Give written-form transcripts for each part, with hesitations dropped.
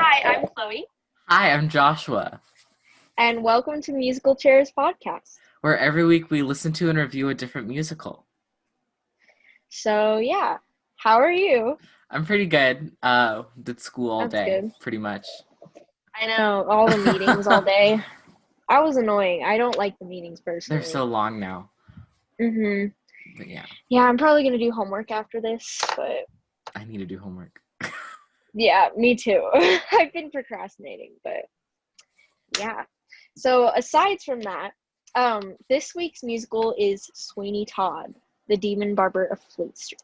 Hi, I'm Chloe, Hi, I'm Joshua, and welcome to Musical Chairs Podcast. where every week we listen to and review a different musical. So, yeah, how are you? I'm pretty good. Did school all That's day, good. pretty much. I know, all the meetings all day. I was annoying. I don't like the meetings They're so personally. long now, Mm-hmm. but yeah, Yeah, I'm probably going to do homework after this, but I need to do homework. yeah, me too. I've been procrastinating, but yeah. So, aside from that, this week's musical is Sweeney Todd, the Demon Barber of Fleet Street.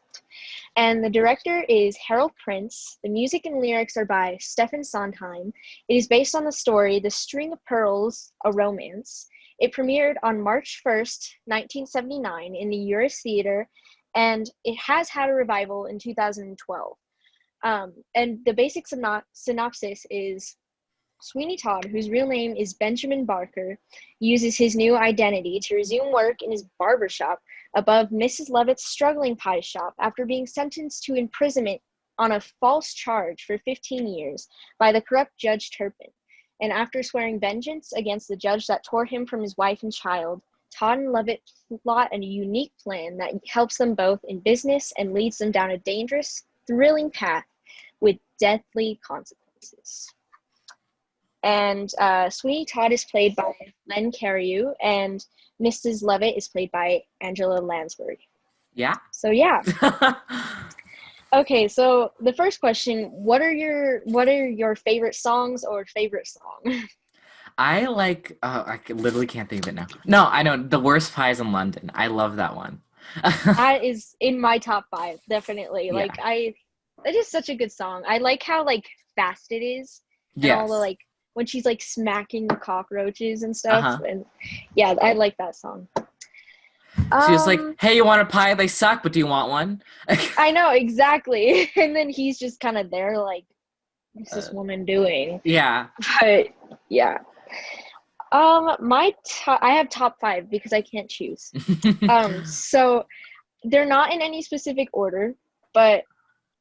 And the director is Harold Prince. The music and lyrics are by Stephen Sondheim. It is based on the story The String of Pearls, A Romance. It premiered on March 1st, 1979 in the Uris Theater, and it has had a revival in 2012. And the basic synopsis is Sweeney Todd, whose real name is Benjamin Barker, uses his new identity to resume work in his barber shop above Mrs. Levitt's struggling pie shop after being sentenced to imprisonment on a false charge for 15 years by the corrupt Judge Turpin. And after swearing vengeance against the judge that tore him from his wife and child, Todd and Levitt plot a unique plan that helps them both in business and leads them down a dangerous, thrilling path with deadly consequences. And Sweeney Todd is played by Len Cariou, and Mrs. Levitt is played by Angela Lansbury. Yeah. So yeah. Okay, so the first question: what are your favorite songs or favorite song? I like. Literally can't think of it now. No, I know the worst pies in London. I love that one. That is in my top five, definitely. Yeah. That is such a good song. I like how fast it is, and all the Yes. when she's smacking the cockroaches and Uh stuff, huh. and yeah, I like that song. She was like, Um, "Hey, you want a pie? They suck, but do you want one?" I know exactly. And then he's just kind of there, like, what's uh, this woman doing? yeah. But yeah. I have top five because I can't choose. So they're not in any specific order, but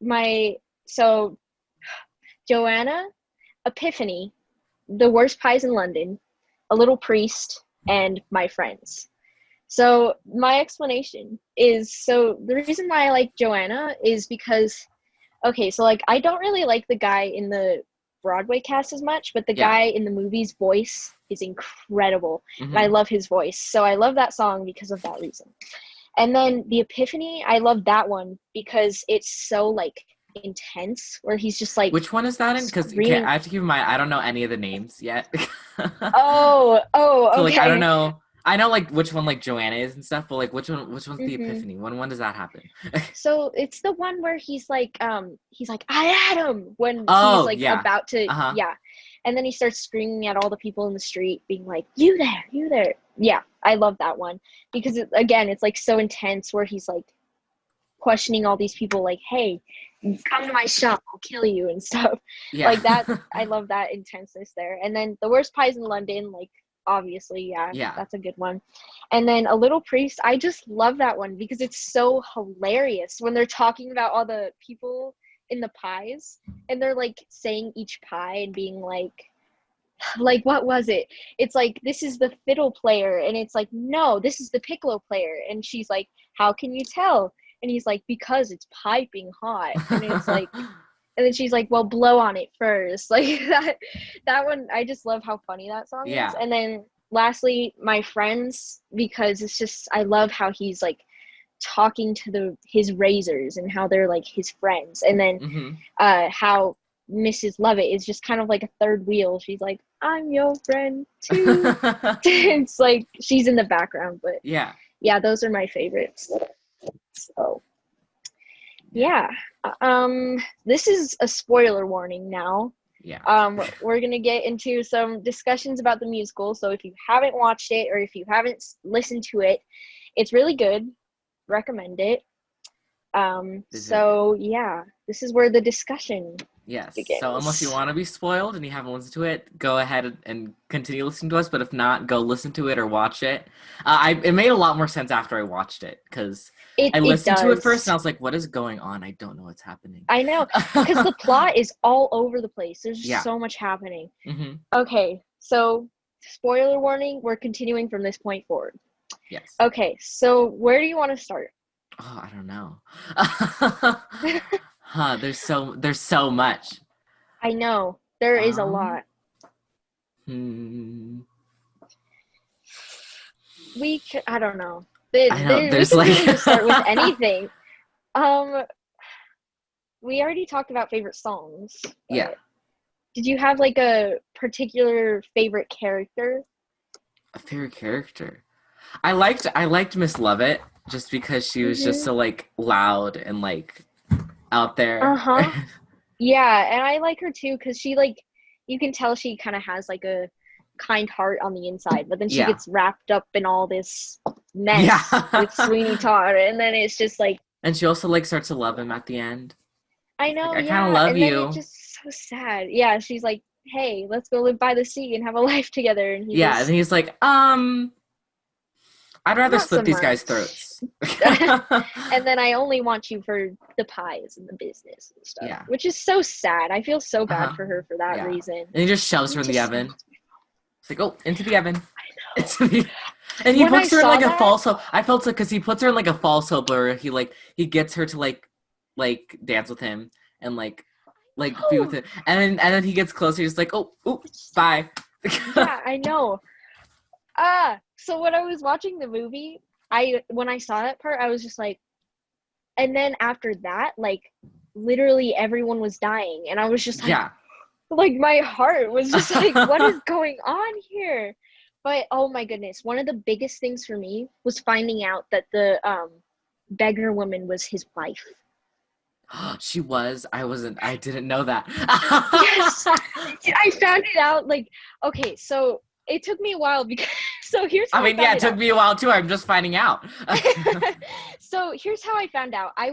my so Joanna, Epiphany, The Worst Pies in London, A Little Priest, and My Friends. So my explanation is the reason why I like Joanna is because okay, so I don't really like the guy in the Broadway cast as much, but the Yeah. guy in the movie's voice is incredible. And I Hmm. love his voice. So I love that song because of that reason. And then the Epiphany, I love that one because it's so intense where he's just Which one is that in? Because okay, screaming. I have to keep in mind I don't know any of the names yet. Oh, So like I don't okay. know. I know like which one like Joanna is and stuff, but like which one's the Hmm. Epiphany? When does that happen? So it's the one where he's like, I had him when he's Oh yeah. about to, Uh-huh. yeah. And then he starts screaming at all the people in the street, being like, you there, you there. Yeah, I love that one because again, it's so intense where he's questioning all these people, like, hey, come to my shop, I'll kill you and stuff. Yeah. Like that, I love that intenseness there. And then The Worst Pies in London, obviously, yeah, Yeah. that's a good one. And then A Little Priest, I just love that one because it's so hilarious when they're talking about all the people in the pies and they're saying each pie and being what was it? It's this is the fiddle player, and it's no, this is the piccolo player, and she's like, how can you tell? And he's like, because it's piping hot, and it's and then she's like, well, blow on it first. Like that one, I just love how funny that song is. Yeah. And then lastly, My Friends, because it's just I love how he's talking to his razors and how they're his friends. And then Hmm. how Mrs. Lovett is just kind of like a third wheel. She's like, I'm your friend too. It's she's in the background, but Yeah. yeah, those are my favorites. So Yeah. yeah. This is a spoiler warning now. Yeah. We're gonna get into some discussions about the musical. So if you haven't watched it or if you haven't listened to it, it's really good. Recommend it. Is it good? So yeah, this is where the discussion Yes. So unless you begins. want to be spoiled and you haven't listened to it, go ahead and continue listening to us. But if not, go listen to it or watch it. It made a lot more sense after I watched it because I It listened to it first does. and I was like, "What is going on? I don't know what's happening." I know, because the plot is all over the place. There's just Yeah. so much happening. Mm-hmm. Okay, so spoiler warning, we're continuing from this point forward. Yes. Okay, so where do you want to start? Oh, I don't know. Huh? There's so much. I know, there is a Um. lot. Hmm. I don't know. I know. We There's can like. really just start with anything. Um, we already talked about favorite songs, Yeah. but did you have like a particular favorite character? A favorite character. I liked Miss Lovett just because she was just Mm-hmm. so like loud and like out there. Uh-huh. Yeah, and I like her too because she like you can tell she kind of has like a kind heart on the inside, but then she Yeah. gets wrapped up in all this Yeah. mess with Sweeney Todd, and then it's just like And she also like starts to love him at the end. I Like know, I kind of yeah, love and then it's you. just so sad. Yeah, she's like, "Hey, let's go live by the sea and have a life together," and he Yeah, and just he's like, I'd rather not so slit these guys' much. throats. And then I only want you for the pies and the business and stuff, Yeah. which is so sad. I feel so bad Uh-huh. for her for that Yeah. reason. And he just shoves He her in the just oven. It's like, oh, into the oven. I know. And he When I puts her in saw like a that, false hope. I felt so because he puts her in like a false hope where he gets her to like dance with him and like be with oh, him. And then he gets closer, he's like, oh, bye. yeah, I know. So when I was watching the movie, when I saw that part, I was just like, and then after that, like literally everyone was dying, and I was just Yeah. like my heart was just like, what is going on here? But oh my goodness, one of the biggest things for me was finding out that the beggar woman was his wife. She was. I didn't know that. Yes, I found it out. Like, okay, so it took me a while because. So here's I how I mean, yeah, found it it took out. me a while too. I'm just finding out. So here's how I found out. I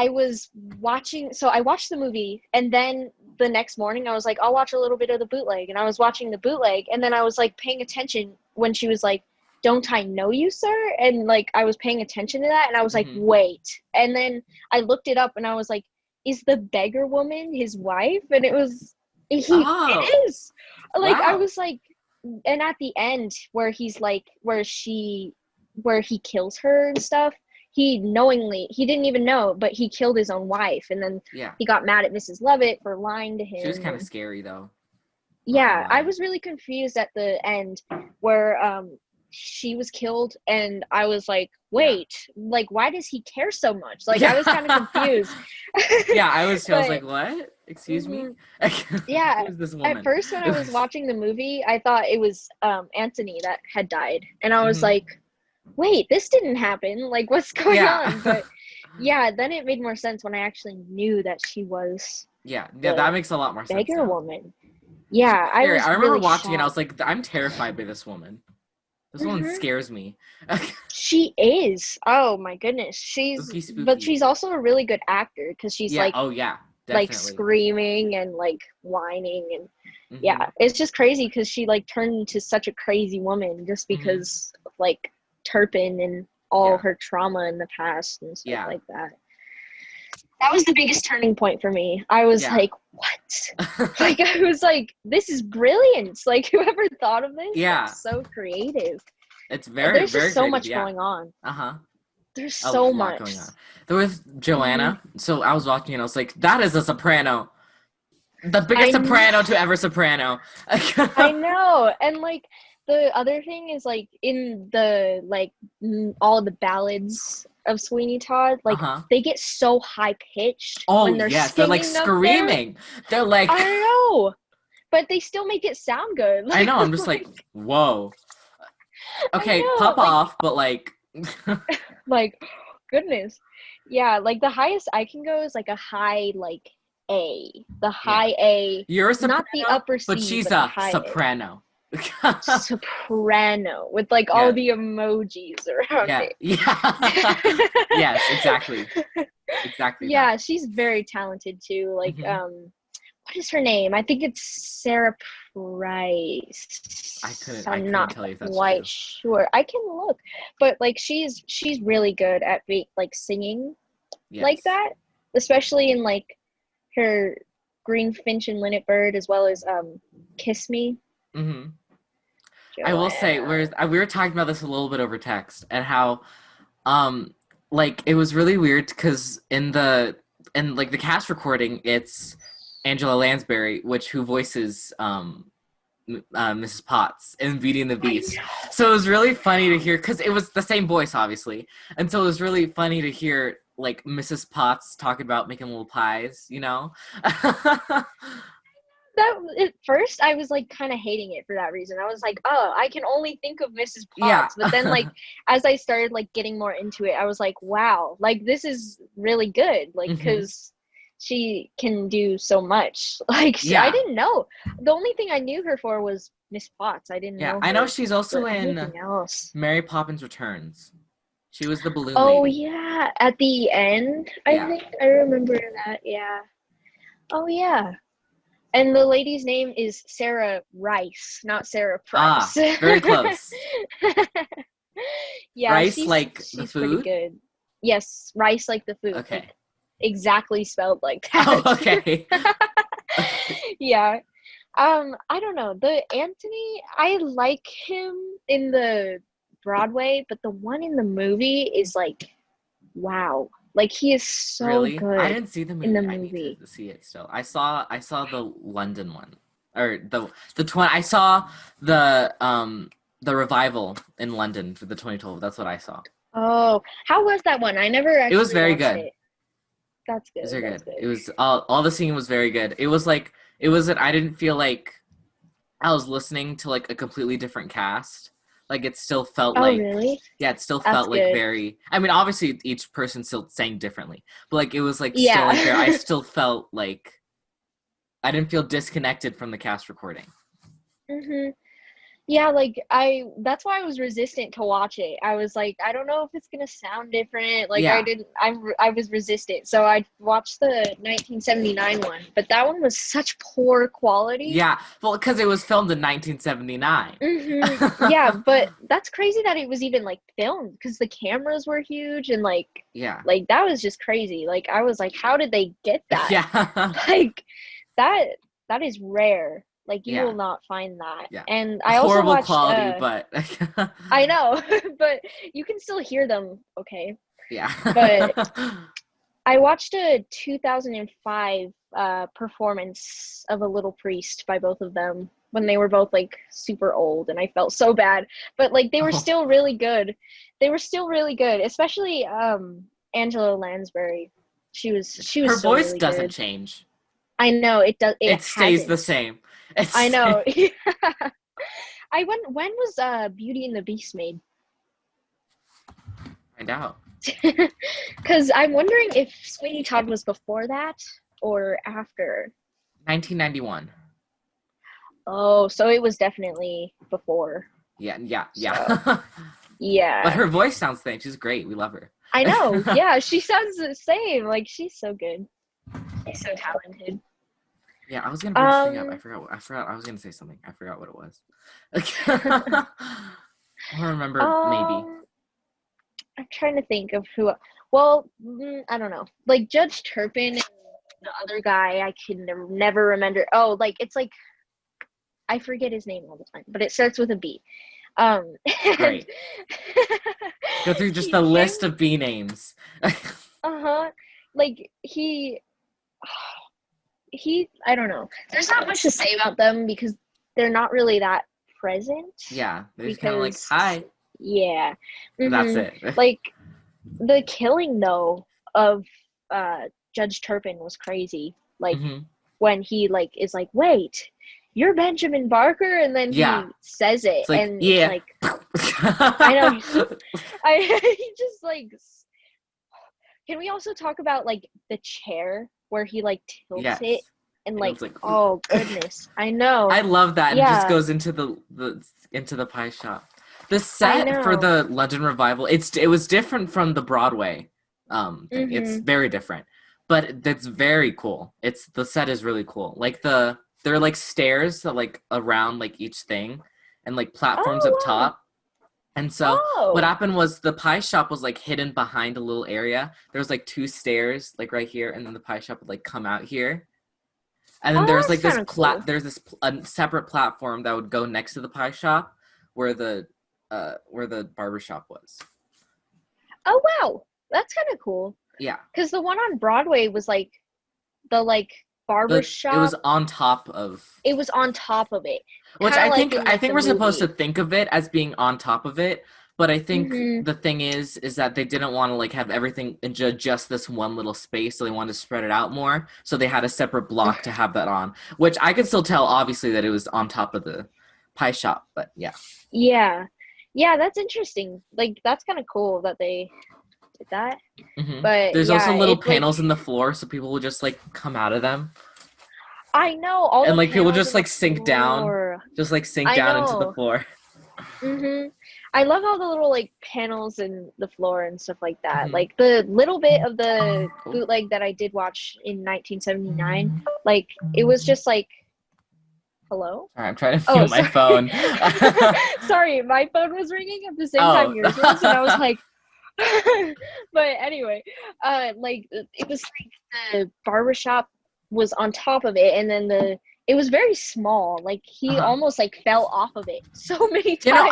was watching. So I watched the movie, and then the next morning I was like, I'll watch a little bit of the bootleg, and I was watching the bootleg, and then I was like paying attention when she was like, "Don't I know you, sir?" And like I was paying attention to that, and I was like, Hmm. "Wait!" And then I looked it up, and I was like, "Is the beggar woman his wife?" And Oh, it is. Like I wow. was like, and at the end where he's like, where he kills her and stuff, he didn't even know, but he killed his own wife, and then Yeah. he got mad at Mrs. Lovett for lying to She was him. kind of And scary though. Not gonna yeah, I lie. was really confused at the end where she was killed, and I was like, Yeah. wait, like why does he care so much? Like I was kind of Yeah. confused. Yeah, I was But like, what? Excuse me? mhm, yeah, Who's this at woman? first when I was watching the movie, I thought it was Anthony that had died, and I was Hmm. like, wait, this didn't happen. Like, what's going Yeah. on? But yeah, then it made more sense when I actually knew that she was Yeah. Yeah, the that makes a lot more sense beggar now. woman. She Yeah, was I scary. was I remember really watching it, I was shocked. like, I'm terrified by this woman. This woman Hmm. scares me. She is. Oh my goodness. Spooky, But spooky. she's also a really good actor because she's Yeah, oh yeah, like definitely. screaming and like whining, and Hmm. yeah, it's just crazy because she like turned into such a crazy woman just Hmm. because of like Turpin and all Yeah. her trauma in the past and stuff Yeah. like that. That was the biggest turning point for me. I was Yeah. like, what? Like, I was like, this is brilliant. Like, whoever thought of this? Yeah. That's so creative. It's very, There's just very so creative, much yeah. going on. Uh-huh. There's Oh, there's so a lot much. going on. There was Mhm. Joanna. So I was watching and I was like, that is a soprano. The biggest I know. soprano to ever soprano. I know. And like, the other thing is like in the like all the ballads of Sweeney Todd, like Uh-huh. they get so high pitched Oh when they're yes, they're like singing up there. screaming. They're like I know, but they still make it sound good. I Like, know, I'm just like, whoa. I Okay, know, pop off, but like like goodness, yeah. Like the highest I can go is like a high like A, the yeah. high A, You're a not the soprano, upper but C, she's but the a high A. soprano. Soprano with like all Yeah. the emojis around Yeah. Yeah. Yes, exactly. it. exactly Yeah, that. she's very talented too. Like, Hmm. what is her name? I think it's Sarah Price. I I'm couldn't not tell you if that's quite true. sure. I can look, but like she's really good at like singing like Yes. that, especially in like her Greenfinch and Linnet Bird, as well as Kiss Me, Hmm. I will say, Joanna. whereas we were talking about this a little bit over text, and how, um, like it was really weird because in like the cast recording, it's Angela Lansbury, who voices Mrs. Potts in Beauty and the I Beast. know. So it was really funny to hear because it was the same voice, obviously, and so it was really funny to hear like Mrs. Potts talking about making little pies, you know. That at first I was like kind of hating it for that reason. I was like, oh, I can only think of Mrs. Yeah. Potts. But then like as I started like getting more into it, I was like, wow, like this is really good. Like Hmm. because she can do so much. Like I Yeah. didn't know. The only thing I knew her for was Miss Potts. I didn't Yeah. know I know her she's for also in anything else. Mary Poppins Returns. She was the balloon Oh lady. yeah, at the end, I Yeah. think I remember that. Yeah. Oh yeah. And the lady's name is Sarah Rice, not Sarah Price. Ah, very close. Yeah, Rice like the she's pretty food? good. Yes, rice like the food, like Okay. exactly spelled like Oh, that. okay. Okay. Yeah. I don't know. The Anthony, I like him in the Broadway, but the one in the movie is like, wow. Like he is so Really? I good didn't see the in the movie. I need movie. to see it still. I saw the London one. Or I saw the revival in London for the 2012. That's what I saw. Oh, how was that one? I never It was actually very watched good. it. That's It was good. very That's good. It good. was all the singing was very good. It was like it was that I didn't feel like I was listening to like a completely different cast. Like it still felt Oh, like really? yeah, it still That's felt like good. very I mean obviously each person still sang differently. But like it was like still like there I Yeah. still felt like I didn't feel disconnected from the cast recording. hmm Yeah, like that's why I was resistant to watch it. I was like, I don't know if it's gonna sound different. Like Yeah. I was resistant. So I watched the 1979 one, but that one was such poor quality. Yeah. Well, because it was filmed in 1979. Yeah, but that's crazy that it was even like filmed because the cameras were huge and Yeah. like that was just crazy. Like I was like, how did they get that? Yeah. Like that that is rare. Like you will Yeah. not find that. Yeah. And I also Horrible watched quality, but I know, but you can still hear them okay. yeah. But I watched a 2005 performance of A Little Priest by both of them when they were both like super old and I felt so bad. But like they were Oh, still really good. They were still really good, especially Angela Lansbury. She was her still voice really doesn't good. change. I know it It stays the hasn't. same. I It's know. I when was Beauty and the Beast made? find out. Because I'm wondering if Sweeney Todd was before that or after. 1991. Oh, so it was definitely before. Yeah, yeah, So yeah. But yeah, her voice sounds the same. She's great. We love her. I know. Yeah, she sounds the same. Like she's so good. She's so talented. Yeah, I was gonna bring this thing up. I Um, forgot. I forgot. I was gonna say something. I forgot what it was. I remember maybe. um, I'm trying to think of who. Well, I don't know. Like Judge Turpin and the other guy, I can never remember. Oh, like it's like I forget his name all the time, but it starts with a B. And Great. Go through just the him, list of B names. uh-huh, like he, I don't know. There's not much to say about them because they're not really that present. Yeah, they're just kind of like, Because hi. yeah, That's it. like the killing though of Judge Turpin was crazy. Like Hmm. when he like is like, wait, you're Benjamin Barker, and then Yeah, he says it, it's like, and it's yeah. like I know. I he just like. Can we also talk about like the chair where he like tilts it Yes. and And like it's like, oh goodness, I know. I love that, and it just Yeah, goes into the pie shop. The I set for know. the London revival, it was different from the Broadway. thing. It's very different, but that's very cool. The set is really cool. Like there are like stairs that like around like each thing, and like platforms up Oh, wow. top. And so what Oh. happened was the pie shop was like hidden behind a little area. There was like 2 stairs like right here, and then the pie shop would like come out here. And then Oh, there's that's like this kind of cool. a separate platform that would go next to the pie shop where the barber shop was. Oh, wow. That's kind of cool. Yeah. Because the one on Broadway was like the barber It was shop. on top of, It was on top of it. which Kind of like in I like think the we're supposed to movie. think of it as being on top of it, but I think Mm-hmm. the thing is that they didn't want to like have everything in just this one little space, so they wanted to spread it out more. So they had a separate block to have that on, which I could still tell obviously that it was on top of the pie shop, but yeah. Yeah. Yeah, that's interesting. Like that's kind of cool that they did that. But There's also yeah, little it like panels in the floor, so people will just like come out of them, I know all and the like people panels just in the like sink down, floor. I into the know. floor. I love all the little like panels in the floor and stuff like that. Mm-hmm. Like the little bit of the Cool. bootleg that I did watch in 1979, like it was just like, hello? All right, I'm trying to Oh, mute my sorry. phone. Sorry, my phone was ringing at the same time Oh. yours was, and I was like, but anyway, like it was like the barbershop was on top of it, and then it was very small. Like he almost like fell off of it so many times. You know,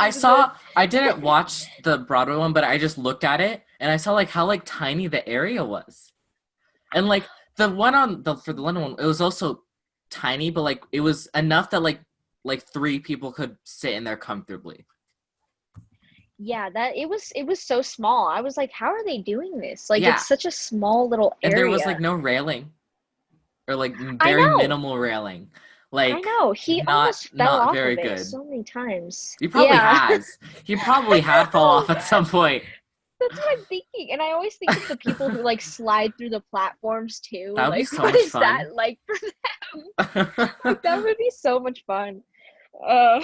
I didn't watch the Broadway one, but I just looked at it and I saw like how like tiny the area was. And like the one for the London one, it was also tiny, but like it was enough that like 3 people could sit in there comfortably. Yeah, that it was so small. I was like, how are they doing this? Like Yeah. it's such a small little area. And there was like no railing. Or like I very know. minimal railing. Like I know. He almost fell not off very of it good. so many times. He probably Yeah. has. He probably had fall off at some point. That's what I'm thinking. And I always think of the people who like slide through the platforms too. That would be Like, so what much is fun. that like for them? Like, that would be so much fun. Uh,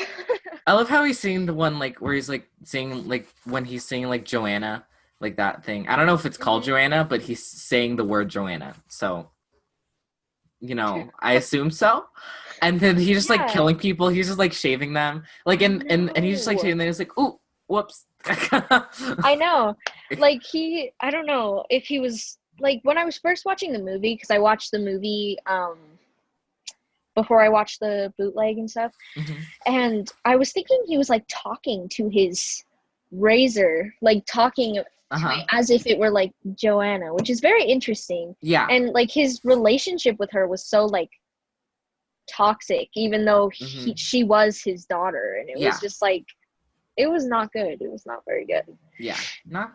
I love how he's singing the one like where he's like singing like when he's singing like Joanna, like that thing. I don't know if it's called Joanna, but he's saying the word Joanna. So, you know, I assume so. And then he's just like killing people. He's just like shaving them. Like and he's just like shaving them. He's like, ooh, whoops. I know. Like I don't know if he was like when I was first watching the movie, because I watched the movie before I watched the bootleg and stuff. And I was thinking he was like talking to his razor, like talking as if it were like Joanna, which is very interesting. Yeah. And like his relationship with her was so like toxic, even though she was his daughter, and it was just like it was not good. It was not very good. Yeah, not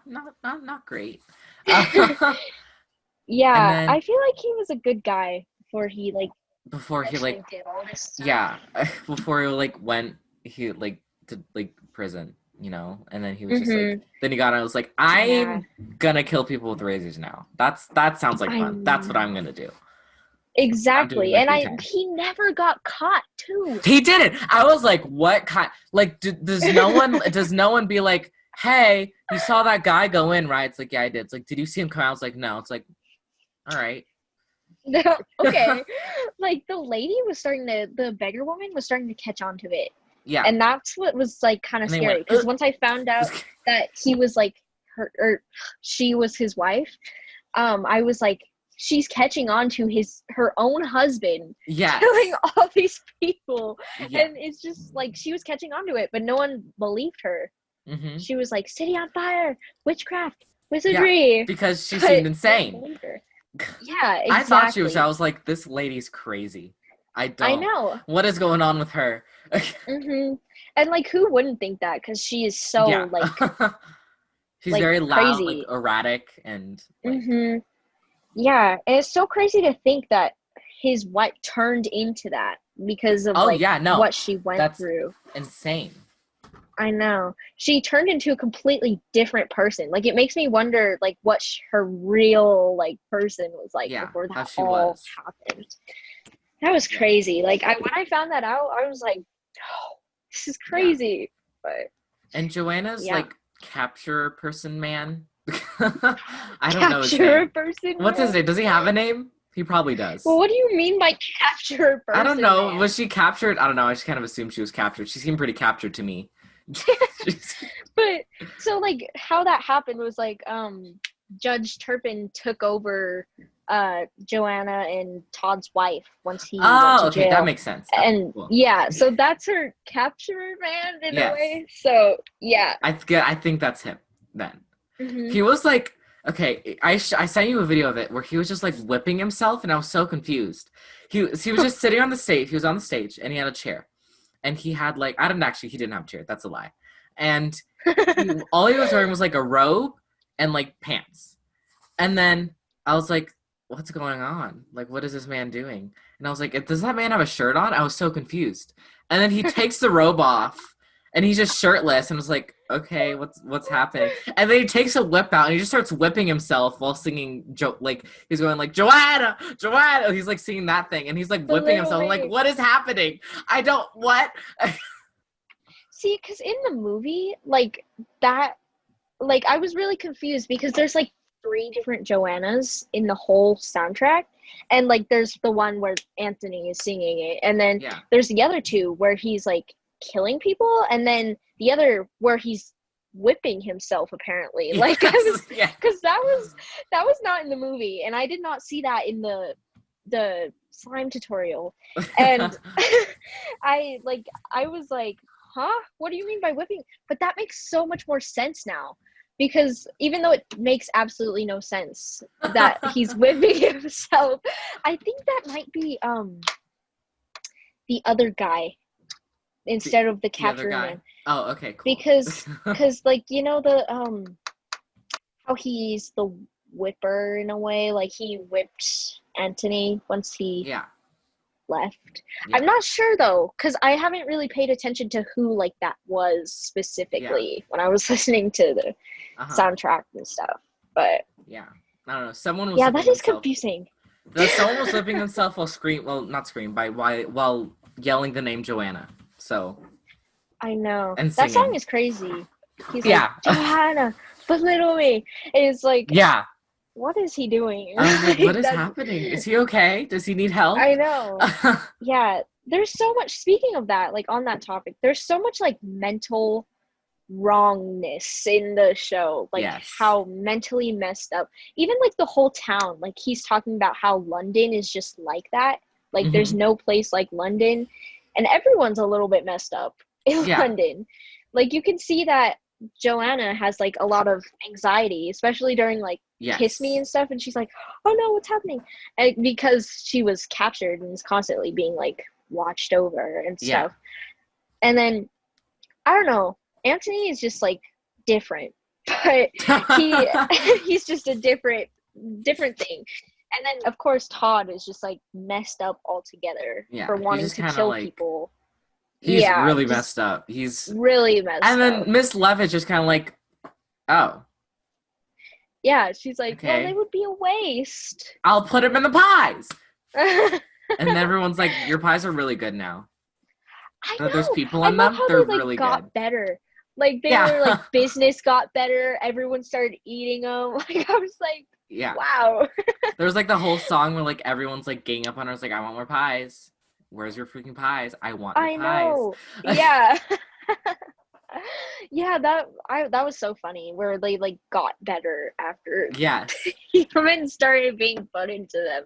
great. Yeah, then, I feel like he was a good guy before he like did all this stuff. Yeah, before he like went to like prison, you know, and then he was just like then he got out. Was like, I'm gonna kill people with razors now. That sounds like fun. That's what I'm gonna do. Exactly, and he never got caught too. He didn't. I was like, what kind? Like, does no one be like, hey, you saw that guy go in, right? It's like, yeah, I did. It's like, did you see him come out? It's like, no. It's like, all right. Okay. Like the beggar woman was starting to catch on to it. Yeah. And that's what was like kind of scary, because once I found out that he was like she was his wife, I was like, she's catching on to her own husband killing all these people. And it's just like she was catching on to it, but no one believed her. She was like, city on fire, witchcraft, wizardry. Because she seemed insane. Yeah, exactly. I thought she was. I was like, this lady's crazy. I know. What is going on with her? And like, who wouldn't think that? Because she is so like she's like, very loud, crazy. like erratic, and like... yeah, and it's so crazy to think that his wife turned into that because of what she went through. Insane. I know. She turned into a completely different person. Like, it makes me wonder, like, what her real, like, person was like before that all happened. That was crazy. Like, when I found that out, I was like, oh, this is crazy. But and Joanna's, like, capture person man. I don't know his Capture a name. person, What's his man? name? Does he have a name? He probably Well, does. what do you mean by capture a I don't person, know. man? Was she captured? I don't know. I just kind of assumed she was captured. She seemed pretty captured to me. But so like how that happened was like Judge Turpin took over Joanna and Todd's wife once he went Oh, to okay, that jail. makes sense. Okay, And cool. yeah, so that's her capture, man, in a Yes, way. So yeah. I think that's him then. Hmm. He was like, okay, I sent you a video of it where he was just like whipping himself, and I was so confused. He was just sitting on the stage. He was on the stage, and he had a chair, and he had like I didn't actually he didn't have a chair. That's a lie. And all he was wearing was like a robe and like pants. And then I was like, what's going on? Like, what is this man doing? And I was like, does that man have a shirt on? I was so confused. And then he takes the robe off and he's just shirtless and I was like, okay, what's happening? And then he takes a whip out and he just starts whipping himself while singing like he's going like Joanna, Joanna. He's like singing that thing and he's like The whipping little himself. I'm like, me. what is happening? I don't what? See, because in the movie, like that, like I was really confused because there's like three different Joannas in the whole soundtrack, and like there's the one where Anthony is singing it, and then Yeah. there's the other two where he's like killing people, and then the other where he's whipping himself apparently. Like I was, yeah. because that was not in the movie, and I did not see that in the slime tutorial, and I was like, huh? What do you mean by whipping? But that makes so much more sense now. Because even though it makes absolutely no sense that he's whipping himself, I think that might be the other guy instead of the The other capturing guy. man. Oh, okay, cool. Because like you know the how he's the whipper in a way, like he whipped Anthony once he yeah. left. Yeah. I'm not sure though, because I haven't really paid attention to who like that was specifically when I was listening to the soundtrack and stuff. But yeah, I don't know. Someone was yeah, whipping that is themselves. confusing. Someone was whipping themselves not scream while yelling the name Joanna. So I know and that song singing. is crazy. He's Yeah. like Joanna, belittle me. It's like Yeah. what is he doing? I was like, what is happening? Is he okay? Does he need help? I know. Yeah, there's so much. Speaking of that, like on that topic, there's so much like mental wrongness in the show, like Yes. how mentally messed up. Even like the whole town, like he's talking about how London is just like that. Like there's no place like London, and everyone's a little bit messed up in London. Like you can see that Joanna has like a lot of anxiety, especially during like Kiss Me and stuff, and she's like, oh no, what's happening? And because she was captured and is constantly being like watched over and stuff. And then I don't know, Anthony is just like different, but he's just a different thing. And then of course Todd is just like messed up altogether for wanting to kill people. He's really messed up. He's really messed up. And then Miss Levitt just kind of like, oh. Yeah, she's like, well, they would be a waste. I'll put him in the pies. And everyone's like, your pies are really good now. I know. There's people in them. They're really got good. Better. Like they were like business got better. Everyone started eating them. Like I was like, wow. There was like the whole song where like everyone's like ganging up on her. It's like, I want more pies. Where's your freaking pies? I want your pies. I know. Yeah. Yeah, that was so funny where they like got better after human started being put into them.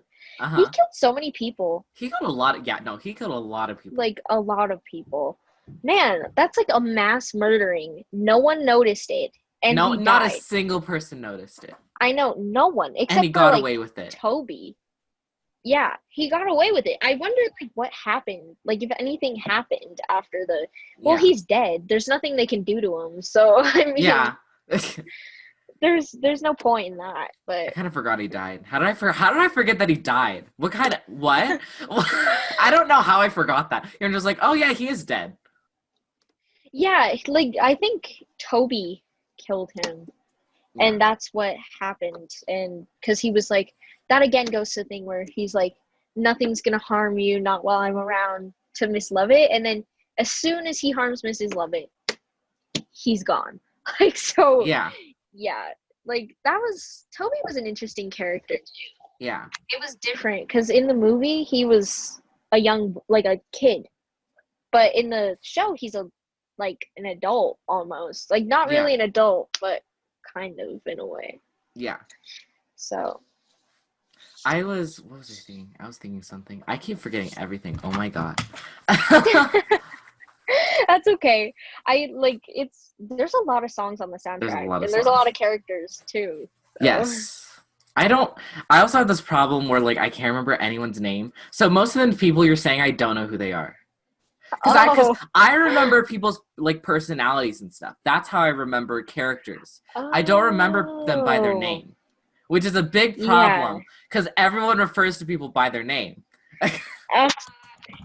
He killed so many people. He killed a lot of he killed a lot of people. Like a lot of people. Man, that's like a mass murdering. No one noticed it. And no, he died. Not a single person noticed it. I know, no one. Except and he got for, away with it. Toby. Yeah, he got away with it. I wonder, like, what happened. Like, if anything happened after the... Well, he's dead. There's nothing they can do to him. So, I mean... Yeah. there's no point in that, but... I kind of forgot he died. How did I forget that he died? What? I don't know how I forgot that. You're just like, oh, yeah, he is dead. Yeah, like, I think Toby killed him. Yeah. And that's what happened. And because he was like... That again goes to the thing where he's like, nothing's gonna harm you, not while I'm around, to Miss Lovett. And then as soon as he harms Mrs. Lovett, he's gone. Like, so yeah, Like Toby was an interesting character too. Yeah. It was different because in the movie he was a kid, but in the show he's an adult almost. Like not Yeah. really an adult, but kind of in a way. Yeah. So. What was I thinking? I was thinking something. I keep forgetting everything. Oh my god. That's okay. There's a lot of songs on the soundtrack. There's a lot of and there's a lot songs. of characters too. So. Yes. I also have this problem where like I can't remember anyone's name. So most of the people you're saying I don't know who they are. Because I remember people's like personalities and stuff. That's how I remember characters. I don't remember them by their name, which is a big problem because everyone refers to people by their name.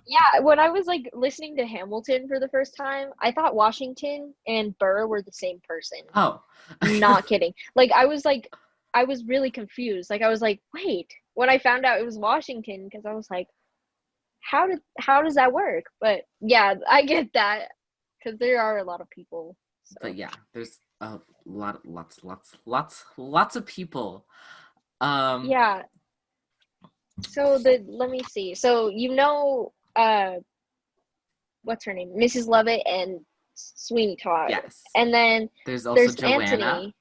Yeah, when I was like listening to Hamilton for the first time, I thought Washington and Burr were the same person. Oh. Not kidding. I was really confused. I was like, wait, when I found out it was Washington, because I was like, how does that work? But yeah, I get that because there are a lot of people. So. But yeah, there's a lots of people. Yeah. So let me see. So what's her name? Mrs. Lovett and Sweeney Todd. Yes. And then there's Joanna. Anthony.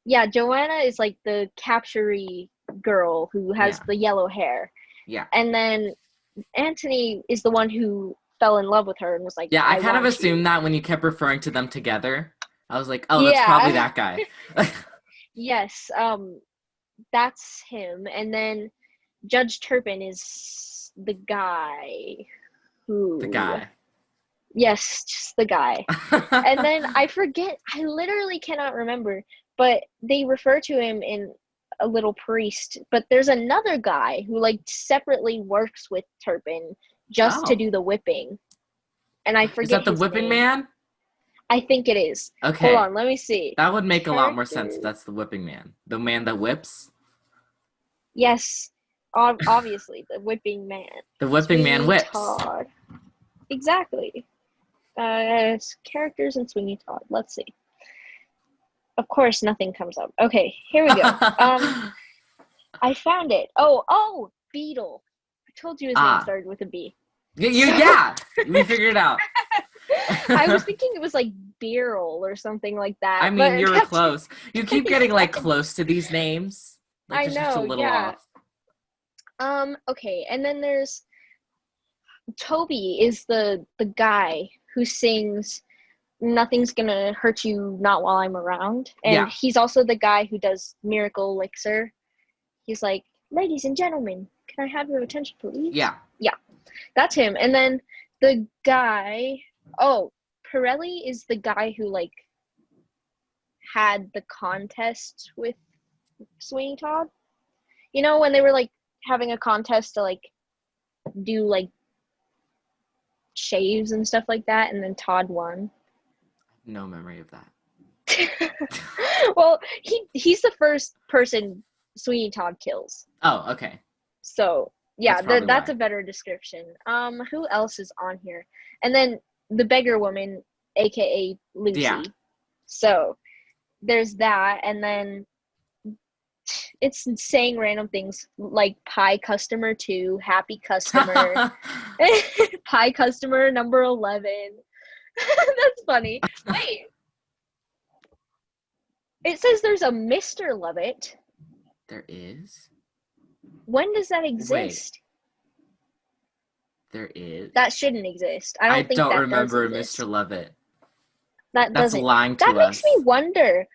Yeah, Joanna is like the capture-y girl who has the yellow hair. Yeah. And then Anthony is the one who fell in love with her and was like, yeah, I kind of assumed that when you kept referring to them together. I was like, oh, that's probably that guy. Yes, that's him. And then Judge Turpin is the guy who... The guy. Yes, just the guy. And then I forget, I literally cannot remember, but they refer to him in A Little Priest, but there's another guy who separately works with Turpin just to do the whipping. And I forget. Is that the whipping man? I think it is. Okay. Hold on, let me see. That would make a lot more sense if that's the whipping man. The man that whips? Yes. Obviously, the whipping man. The whipping man whips. Todd. Exactly. Characters in Sweeney Todd. Let's see. Of course, nothing comes up. Okay, here we go. I found it. Oh, Beetle. I told you his name started with a B. Yeah, we figured it out. I was thinking it was Beryl or something like that. I mean, you were close. You keep getting close to these names. I know, just a little off. Okay, and then there's Toby is the guy who sings Nothing's Gonna Hurt You Not While I'm Around. And he's also the guy who does Miracle Elixir. He's like, ladies and gentlemen, can I have your attention, please? Yeah. Yeah, that's him. And then the guy, Pirelli is the guy who had the contest with Sweeney Todd. You know, when they were having a contest to do shaves and stuff like that, and then Todd won. No memory of that. Well, he's the first person Sweeney Todd kills. Oh, okay. So yeah, that's a better description. Who else is on here? And then the beggar woman, aka Lucy. Yeah. So there's that, and then it's saying random things like pie customer 2, happy customer, pie customer number 11. That's funny. Wait. It says there's a Mr. Lovett. There is? When does that exist? Wait. There is? That shouldn't exist. I don't remember Mr. Lovett. That's lying to us. That makes me wonder,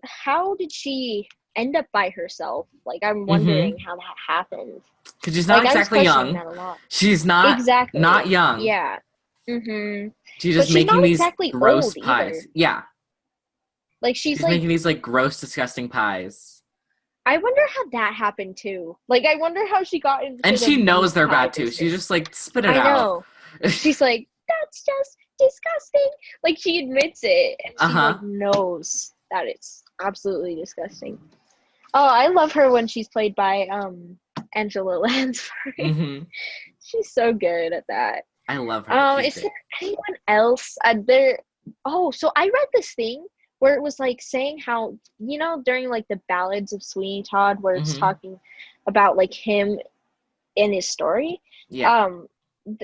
how did she end up by herself? I'm wondering how that happened. Because she's not exactly young. That a lot. She's not exactly not young. Yeah. Mm-hmm. She's just making these exactly gross pies. Either. Yeah. She's making these gross, disgusting pies. I wonder how that happened too. I wonder how she got into. And she knows they're bad too. She just spit it out. I know. She's like, that's just disgusting. She admits it, and she knows that it's absolutely disgusting. Oh, I love her when she's played by Angela Lansbury. Mm-hmm. She's so good at that. I love her. Is there anyone else? So I read this thing where it was like saying how, during like the ballads of Sweeney Todd, where it's Mm-hmm. talking about like him and his story. Yeah.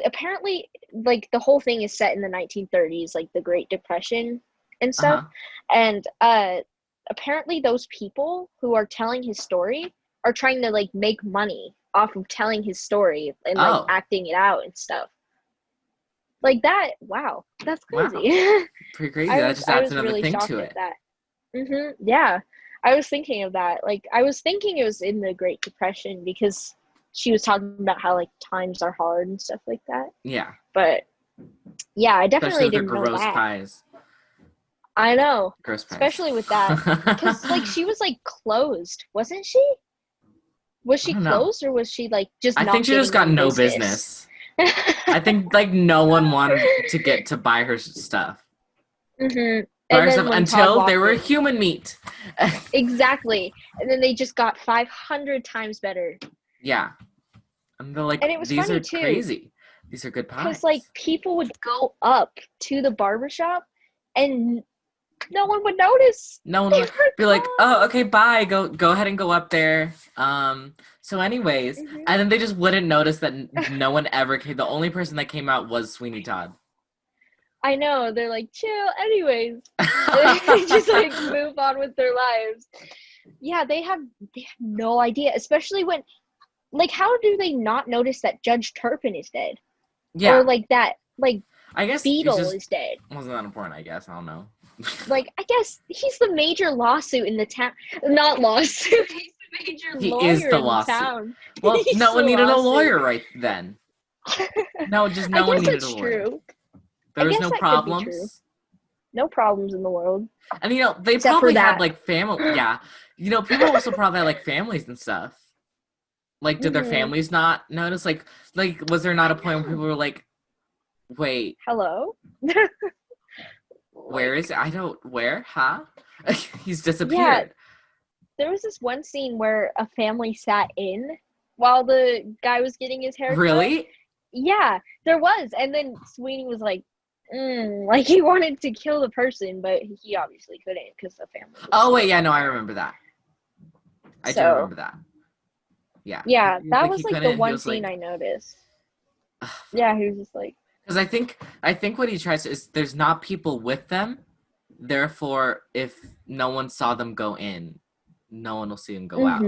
Apparently, like the whole thing is set in the 1930s, like the Great Depression and stuff. Uh-huh. And apparently, those people who are telling his story are trying to like make money off of telling his story and like Oh, acting it out and stuff. Like that, wow, that's wow. crazy. Pretty crazy. I That was just I adds was another really thing shocked to at it. that. Yeah, I was thinking of that. Like I was thinking it was in the Great Depression because she was talking about how like times are hard and stuff like that. Yeah. But yeah, I Especially definitely with her didn't know gross that. pies. I know, Gross pies. especially with that, because like she was like closed, wasn't she? Was I she don't know. closed or was she like just I think not she just getting got any no business? business. I think like no one wanted to get to buy her stuff. And Buy her then stuff when Todd until they walked were in, human meat. exactly, and then they just got 500 times better. Yeah. And they're like, And it was these funny are too, crazy. These are good because like pies. people would go up to the barbershop and no one would notice. No one They would were be like, oh, gone. okay, bye. Go ahead and go up there. So anyways, and then they just wouldn't notice that no one ever came. The only person that came out was Sweeney Todd. I know, they're like, chill, anyways. They just like move on with their lives. Yeah, they have no idea, especially when, like, how do they not notice that Judge Turpin is dead? Or Yeah. like that, like, I guess he's Beetle just is dead. wasn't that important, I guess. I don't know. Like, I guess he's the major lawsuit in the town. Not lawsuit, he's the major He is lawyer the in the lawsuit. town. Well, He's no the one needed a lawsuit. lawyer right then. No, just I no one guess needed a that's lawyer. true. There I was guess no that could be true. problems. No problems in the world. And they Except for probably had that. like family. Yeah. People also probably had like families and stuff. Like, did their families not notice? Like, was there not I a point where know. people were like, wait, Hello? where is Like, it? I don't, where? Huh? He's yeah, disappeared. there was this one scene where a family sat in while the guy was getting his hair cut. Really? Yeah, there was. And then Sweeney was like, like he wanted to kill the person, but he obviously couldn't because the family was Oh, wait, still yeah, no, I there. remember that. I do So, remember that. Yeah. yeah, that Like, was he like the couldn't, he one was scene like, I noticed. Yeah, he was just like, because I think what he tries to is there's not people with them. Therefore, if no one saw them go in, no one will see them go out.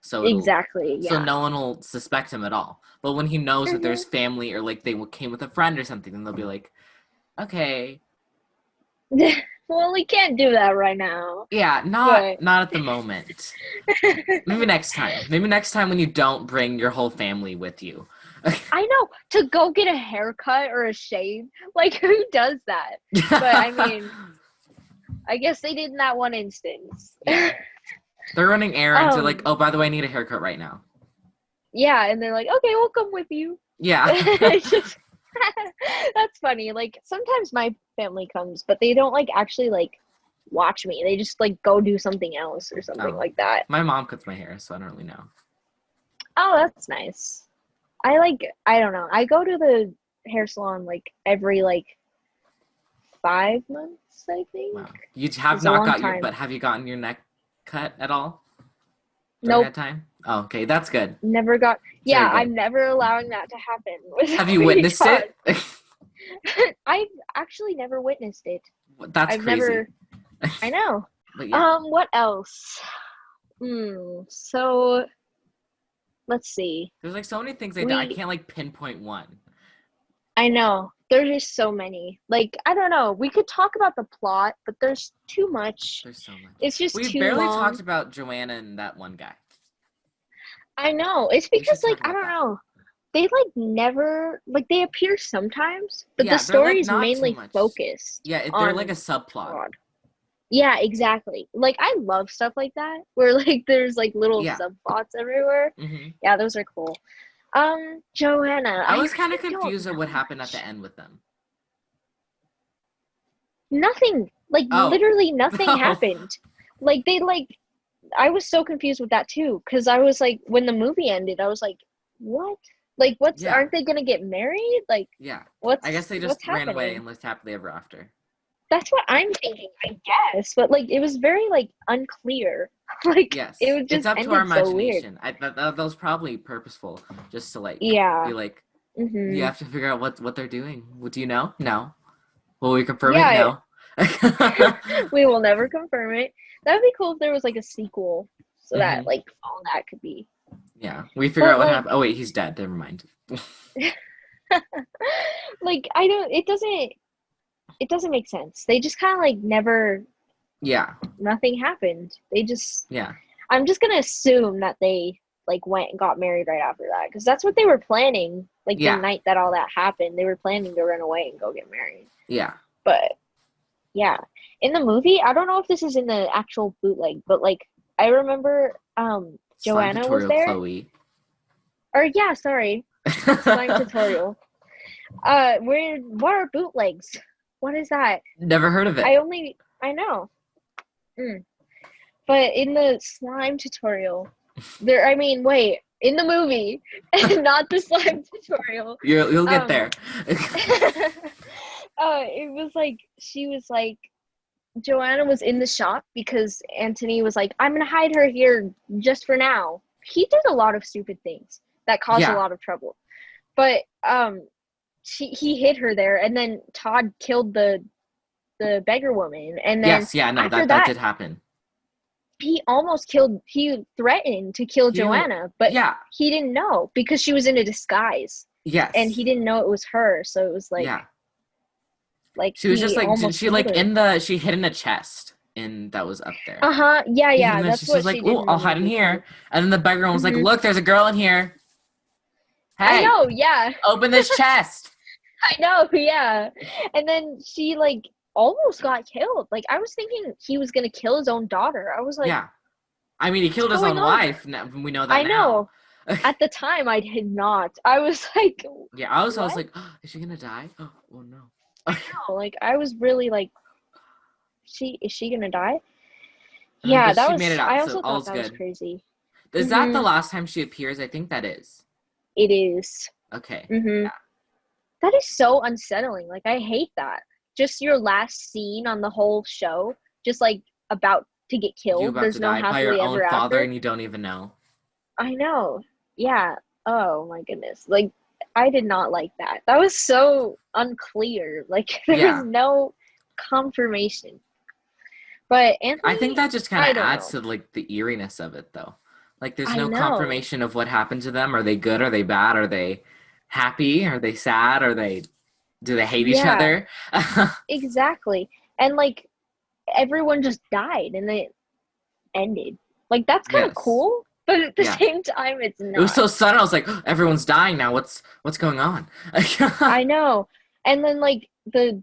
So exactly, yeah. no one will suspect him at all. But when he knows that there's family or like they came with a friend or something, then they'll be like, okay, Well, we can't do that right now, yeah, but not at the moment. Maybe next time. Maybe next time when you don't bring your whole family with you. I know, to go get a haircut or a shave, like who does that? But I mean, I guess they did in that one instance. Yeah. They're running errands. They're like, um, oh, by the way, I need a haircut right now. yeah, and they're like, okay, we'll come with you. Yeah. It's just that's funny. Like sometimes my family comes, but they don't like actually like watch me. They just like go do something else or something Oh. like that. My mom cuts my hair, so I don't really know. Oh, that's nice. I don't know. I go to the hair salon like every like 5 months, I think. Wow. You have It's a not long got your, time. but have you gotten your neck cut at all during Nope, that time? Oh, okay, that's good. never got. It's very Yeah, good. I'm never allowing that to happen with Have you Sweeney witnessed Todd. it? I've actually never witnessed it. That's I've crazy. never. I know. But yeah. What else? So let's see. There's like so many things I do. I We. can't like pinpoint one. I know. There's just so many. Like I don't know. We could talk about the plot, but there's too much. There's so much. It's just We too barely talked long. about Joanna and that one guy. I know. It's We should because like talk I about don't that. know. They like never like they appear sometimes, but the Yeah, they're story like is not too mainly much. focused Yeah, they're like a on subplot. Todd. Yeah, exactly. Like I love stuff like that where like there's like little Yeah. subplots everywhere. hmm Yeah, those are cool. Joanna, I I was kind of really don't confused at what know happened at the much. end with them. Nothing. Like Oh. literally nothing No. happened. Like they like I was so confused with that too cuz I was like when the movie ended, I was like, "What? Like what's Yeah. aren't they going to get married? Like Yeah. I guess what's they just what's ran away happening?" and lived happily ever after. That's what I'm thinking, I guess. But like it was very like unclear. Like it Yes, was it's just up to our ended so weird. imagination. That was probably purposeful, just to like be Yeah. like, you Hmm. have to figure out what they're doing. What do you know? No. Will we confirm it? Yeah, No. we will never confirm it. That would be cool if there was like a sequel so that Hmm. like all that could be. Yeah, we figure out But what like happened. Oh wait, he's dead. Never mind. like I don't it doesn't make sense. They just kind of like never Yeah, nothing happened. They just yeah, I'm just going to assume that they like went and got married right after that because that's what they were planning. Like the yeah, night that all that happened, they were planning to run away and go get married. yeah. But yeah, in the movie, I don't know if this is in the actual bootleg, but like I remember Slime Joanna was tutorial, there. Chloe. Or yeah, sorry. Slime tutorial. What are bootlegs? What is that? Never heard of it. I know. Mm. But in the slime tutorial, there I mean, wait, in the movie, not the slime tutorial. You'll get Um there. it was like she was like Joanna was in the shop because Anthony was like, I'm gonna hide her here just for now. He did a lot of stupid things that caused a Yeah. lot of trouble. But he hid her there and then Todd killed the beggar woman and then Yes. Yeah. No. after That that did happen. he threatened to kill He. Joanna, but Yeah. he didn't know because she was in a disguise and Yes. he didn't know it was her, so it was Yeah. like She was just he like, did almost she killed like her. she hid in a chest that was up there. Uh-huh. Yeah, She hid yeah, in this. that's She was what like, she did "Oh, in the I'll hide in movie too. here." And then the beggar one was like, Hmm. "Look, there's a girl in here. I Hey, know, yeah. open this chest." I know, yeah. And then she like almost got killed. Like I was thinking he was gonna kill his own daughter. I was like, Yeah. I mean, he what's killed his going own on? wife. We know that I now. know. At the time I did not. I was like, Yeah, I was what? like, oh, is she gonna die? Oh no. I know. Like I was really like, she is she gonna die? Yeah, But that she made was it out, I so also thought all's that was good. crazy. Is that the Mhm. last time she appears? I think that is. It is. Okay. Mhm. Yeah. That is so unsettling. Like I hate that. Just your last scene on the whole show, just like about to get You killed. about to There's no die by your happily own ever father after. and you don't even know. I know. Yeah. Oh my goodness. Like I did not like that. That was so unclear. Like there was Yeah. no confirmation. But I think Anthony, that just kind of I don't adds know. to like the eeriness of it though. Like there's I no know. confirmation of what happened to them. Are they good? Are they bad? Are they happy? Are they sad? Do they hate each Yeah, other? exactly. And like everyone just died and it ended. Like that's kind of Yes. cool, but at the Yeah. same time it's It was not. so sudden. I was like, everyone's dying now. What's going on? I know. And then like the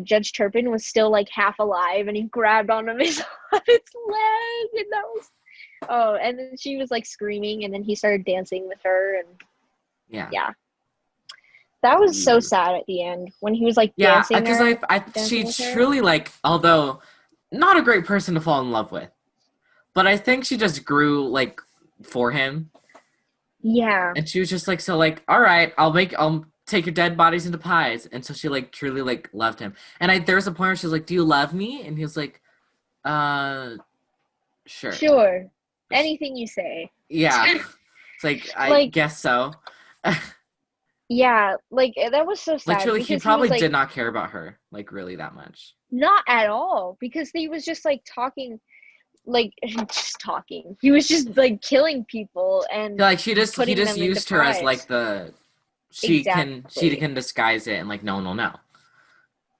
Judge Turpin was still like half alive and he grabbed onto his on his leg and that was oh, and then she was like screaming and then he started dancing with her and Yeah. yeah. That was so sad at the end when he was like Yeah, because dancing she with her. truly like, although not a great person to fall in love with, but I think she just grew like for him, Yeah. and she was just like, so like, all right, I'll take your dead bodies into pies, and so she like truly like loved him. And there was a point where she was like, do you love me? And he was like, uh, sure. Sure. Anything you say. Yeah, it's like I Like guess so. yeah, like that was so Like sad truly, he because he was probably like did not care about her like really that much. not at all because he was just like talking like just talking. He was just like killing people and Like he putting just them into used her as like pies. the she Exactly. can disguise it and like no one will know.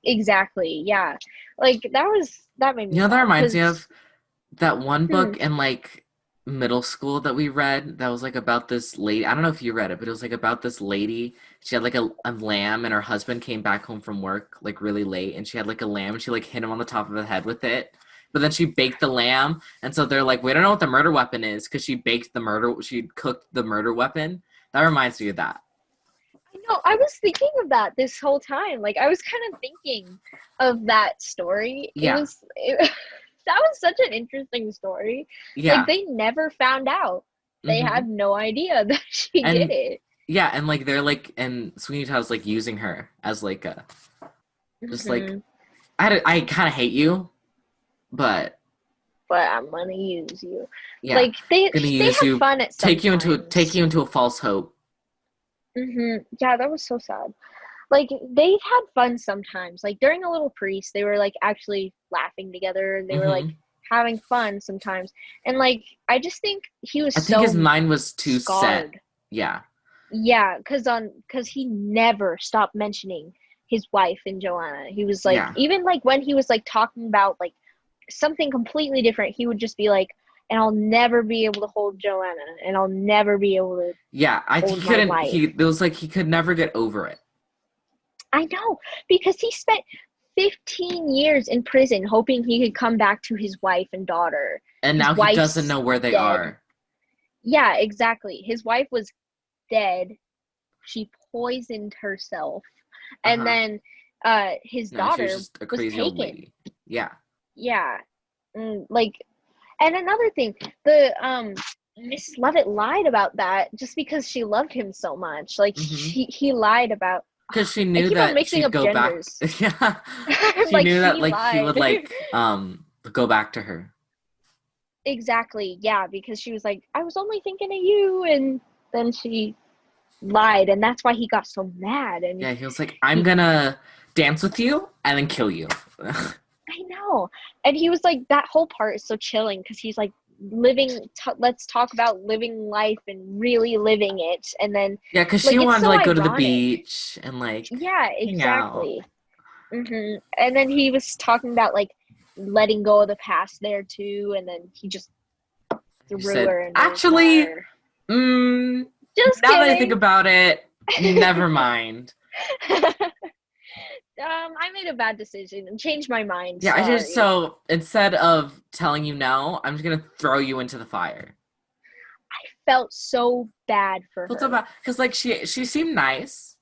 Exactly. Yeah. Like that made me You know that sad reminds me because of that one hmm, book in like middle school that we read that was like about this lady. I don't know if you read it, but it was like about this lady. She had like a lamb and her husband came back home from work like really late and she had like a lamb and she like hit him on the top of the head with it. But then she baked the lamb and so they're like, we don't know what the murder weapon is because she cooked the murder weapon. That reminds me of that. I know I was thinking of that this whole time. Like I was kind of thinking of that story. Yeah. That was such an interesting story. Like Yeah. they never found out. They Hmm. had no idea that she did And it. yeah, and like they're like and Sweeney Todd's like using her as like a just like Hmm. I kind of hate you, but I'm gonna use you. yeah, Like gonna they use have you, fun at some take times. you into a false hope. Yeah, that was so sad. Like they've had fun sometimes. Like during A Little Priest, they were like actually laughing together. They were like Hmm. having fun sometimes. And like I just think he was I think his so mind was too set. scarred. Yeah, Yeah, cuz he never stopped mentioning his wife and Joanna. He was like yeah, even like when he was like talking about like something completely different, he would just be like, and I'll never be able to hold Joanna and I'll never be able to yeah. He hold my couldn't. wife. It was like he could never get over it. I know, because he spent 15 years in prison hoping he could come back to his wife and daughter. And His now he doesn't wife's know where they dead. are. Yeah, exactly. His wife was dead. She poisoned herself. Uh And huh. then his No, she was daughter just a was crazy old taken. lady. Yeah. Yeah. Like, and another thing, the Miss Lovett lied about that just because she loved him so much. Like Mm-hmm. he lied about. Because she I knew keep on that mixing she'd up go back. genders. Yeah. She Like knew that he like he would lied. like go back to her. Exactly. Yeah, because she was like, I was only thinking of you, and then she lied, and that's why he got so mad. And Yeah, he was like, I'm he, gonna dance with you and then kill you. I know, and he was like, that whole part is so chilling because he's like living. Let's talk about living life and really living it, and then Yeah, because she like it's wanted to so like go to the ironic. beach and like Yeah, hang out. exactly. And then he was talking about like letting go of the past there too, and then he just She threw said, her into the actually, fire. mm, Just now that I think kidding. about it, never mind. I made a bad decision and changed my mind. Yeah, I just Sorry. so instead of telling you no, I'm just gonna throw you into the fire. Felt so bad for Felt so her. bad because like she seemed nice.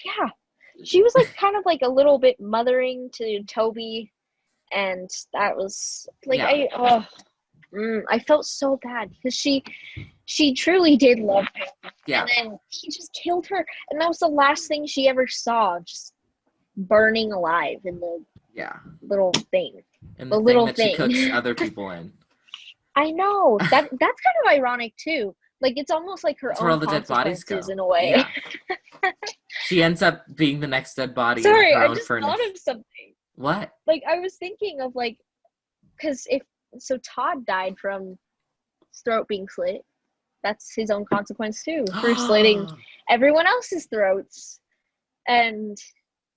Yeah. She was like kind of like a little bit mothering to Toby, and that was like Yeah, I felt so bad because she truly did love him, and yeah, then he just killed her, and that was the last thing she ever saw, just burning alive in the yeah. little thing. And The the thing little that she cooks thing. other people in. I know that's kind of ironic too. Like it's almost like her That's where own all the dead bodies consequences go. in a way. Yeah. She ends up being the next dead body in Sorry, her I own just thought furnace. of something. What? Like I was thinking of like, because if so, Todd died from his throat being slit. That's his own consequence too for slitting everyone else's throats. And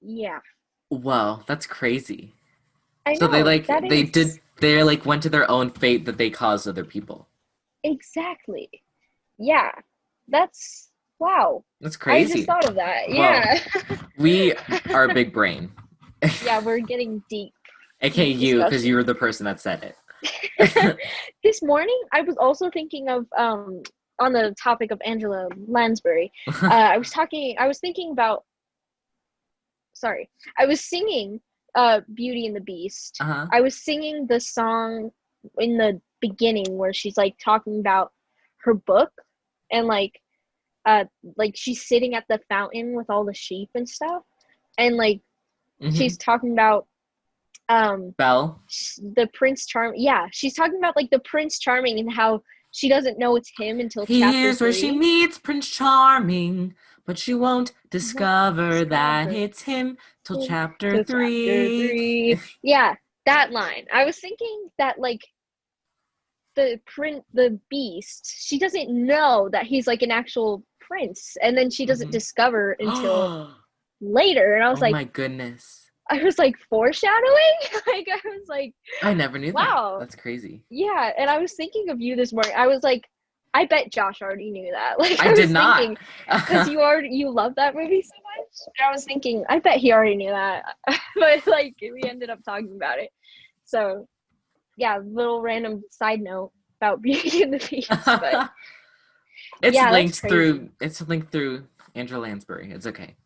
yeah, Whoa, that's crazy. I So they know like that is they like went to their own fate that they caused other people. exactly. Yeah, that's wow. That's I just crazy. thought of that. Well, Yeah. we are a big brain. Yeah, we're getting deep, AKA deep you, because you discussion. were the person that said it. This morning, I was also thinking of on the topic of Angela Lansbury. I was thinking about. Sorry, I was singing Beauty and the Beast. Uh-huh. I was singing the song in the beginning where she's like talking about her book and like she's sitting at the fountain with all the sheep and stuff, and like Hmm. she's talking about um Belle. the Prince Charming. Yeah, she's talking about like the Prince Charming and how she doesn't know it's him until chapter Here's where she 3. meets Prince Charming, but she won't You won't discover that discover it's him till him chapter till chapter 3. 3. Yeah, that line. I was thinking that like the beast, she doesn't know that he's like an actual prince, and then she doesn't Hmm. discover until Oh later. And my goodness. I was like foreshadowing. Like I was like, I never knew that. wow. That's crazy. Yeah, and I was thinking of you this morning. I was like, I bet Josh already knew that. Like I I did was not. thinking, because you love that movie so much. And I was thinking, I bet he already knew that. But like we ended up talking about it. So yeah, little random side note about Beauty and the Beast. But yeah, that's crazy. It's linked through Andrew Lansbury. It's okay.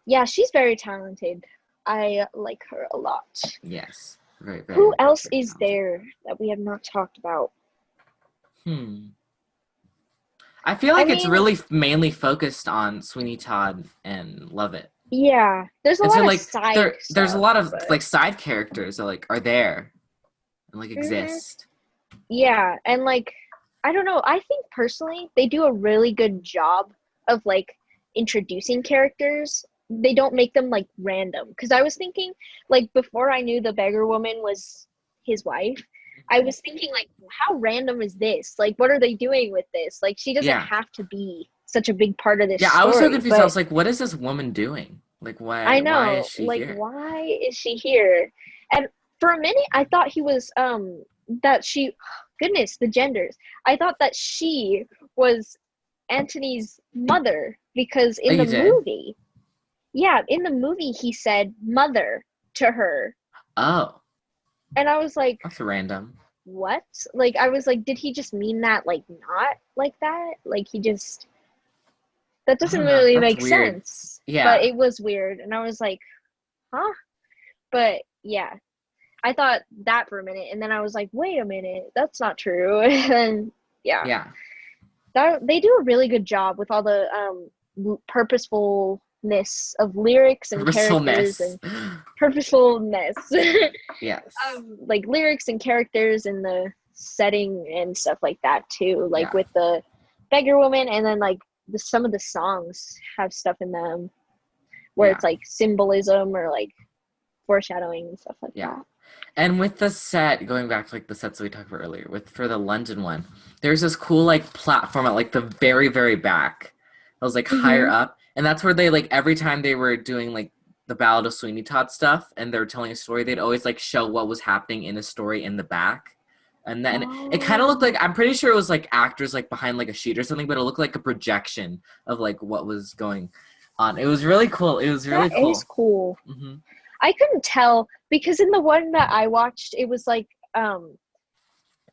Yeah, she's very talented. I like her a lot. Yes. Very, Who very, else very is talented. there that we have not talked about? Hmm. I feel I like it's mean, really mainly focused on Sweeney Todd and Lovett. Yeah, there's a And so lot of like side there's a stuff, lot of but like side characters that like are there and like hmm exist. yeah, and like I don't know, I think personally they do a really good job of like introducing characters. They don't make them like random. Because I was thinking, like before I knew the beggar woman was his wife, I was thinking like, how random is this? Like, what are they doing with this? Like, she doesn't Yeah. have to be such a big part of this Yeah, I was so story. confused. I But was like, what is this woman doing? Like I why is know, she like, here? why is she here? And for a minute, I thought he was that she, goodness, the genders. I thought that she was Antony's mother because Oh, in the you did? movie, yeah, in the movie he said mother to her, Oh, and I was like, that's random. what? Like, I was like, did he just mean that like not like that? Like he just that I doesn't don't know. really That's make weird. sense. But Yeah. it was weird, and I was like, huh? But yeah, I thought that for a minute, and then I was like, wait a minute, that's not true. And yeah, Yeah. that they do a really good job with all the purposefulness of lyrics and characters Purposefulness. and purposefulness Yes. like lyrics and characters and the setting and stuff like that too. Like Yeah. with the beggar woman, and then like some of the songs have stuff in them where Yeah. it's like symbolism or like foreshadowing and stuff like Yeah. that. And with the set, going back to like the sets that we talked about earlier, with for the London one, there's this cool like platform at like the very, very back. It was like higher Mm-hmm. up. And that's where they like every time they were doing like the Ballad of Sweeney Todd stuff and they were telling a story, they'd always like show what was happening in a story in the back. And then it kind of looked like Oh, I'm pretty sure it was like actors like behind like a sheet or something, but it looked like a projection of like what was going on. It was really cool. It was that really is cool. cool. Hmm. I couldn't tell because in the one that I watched, it was like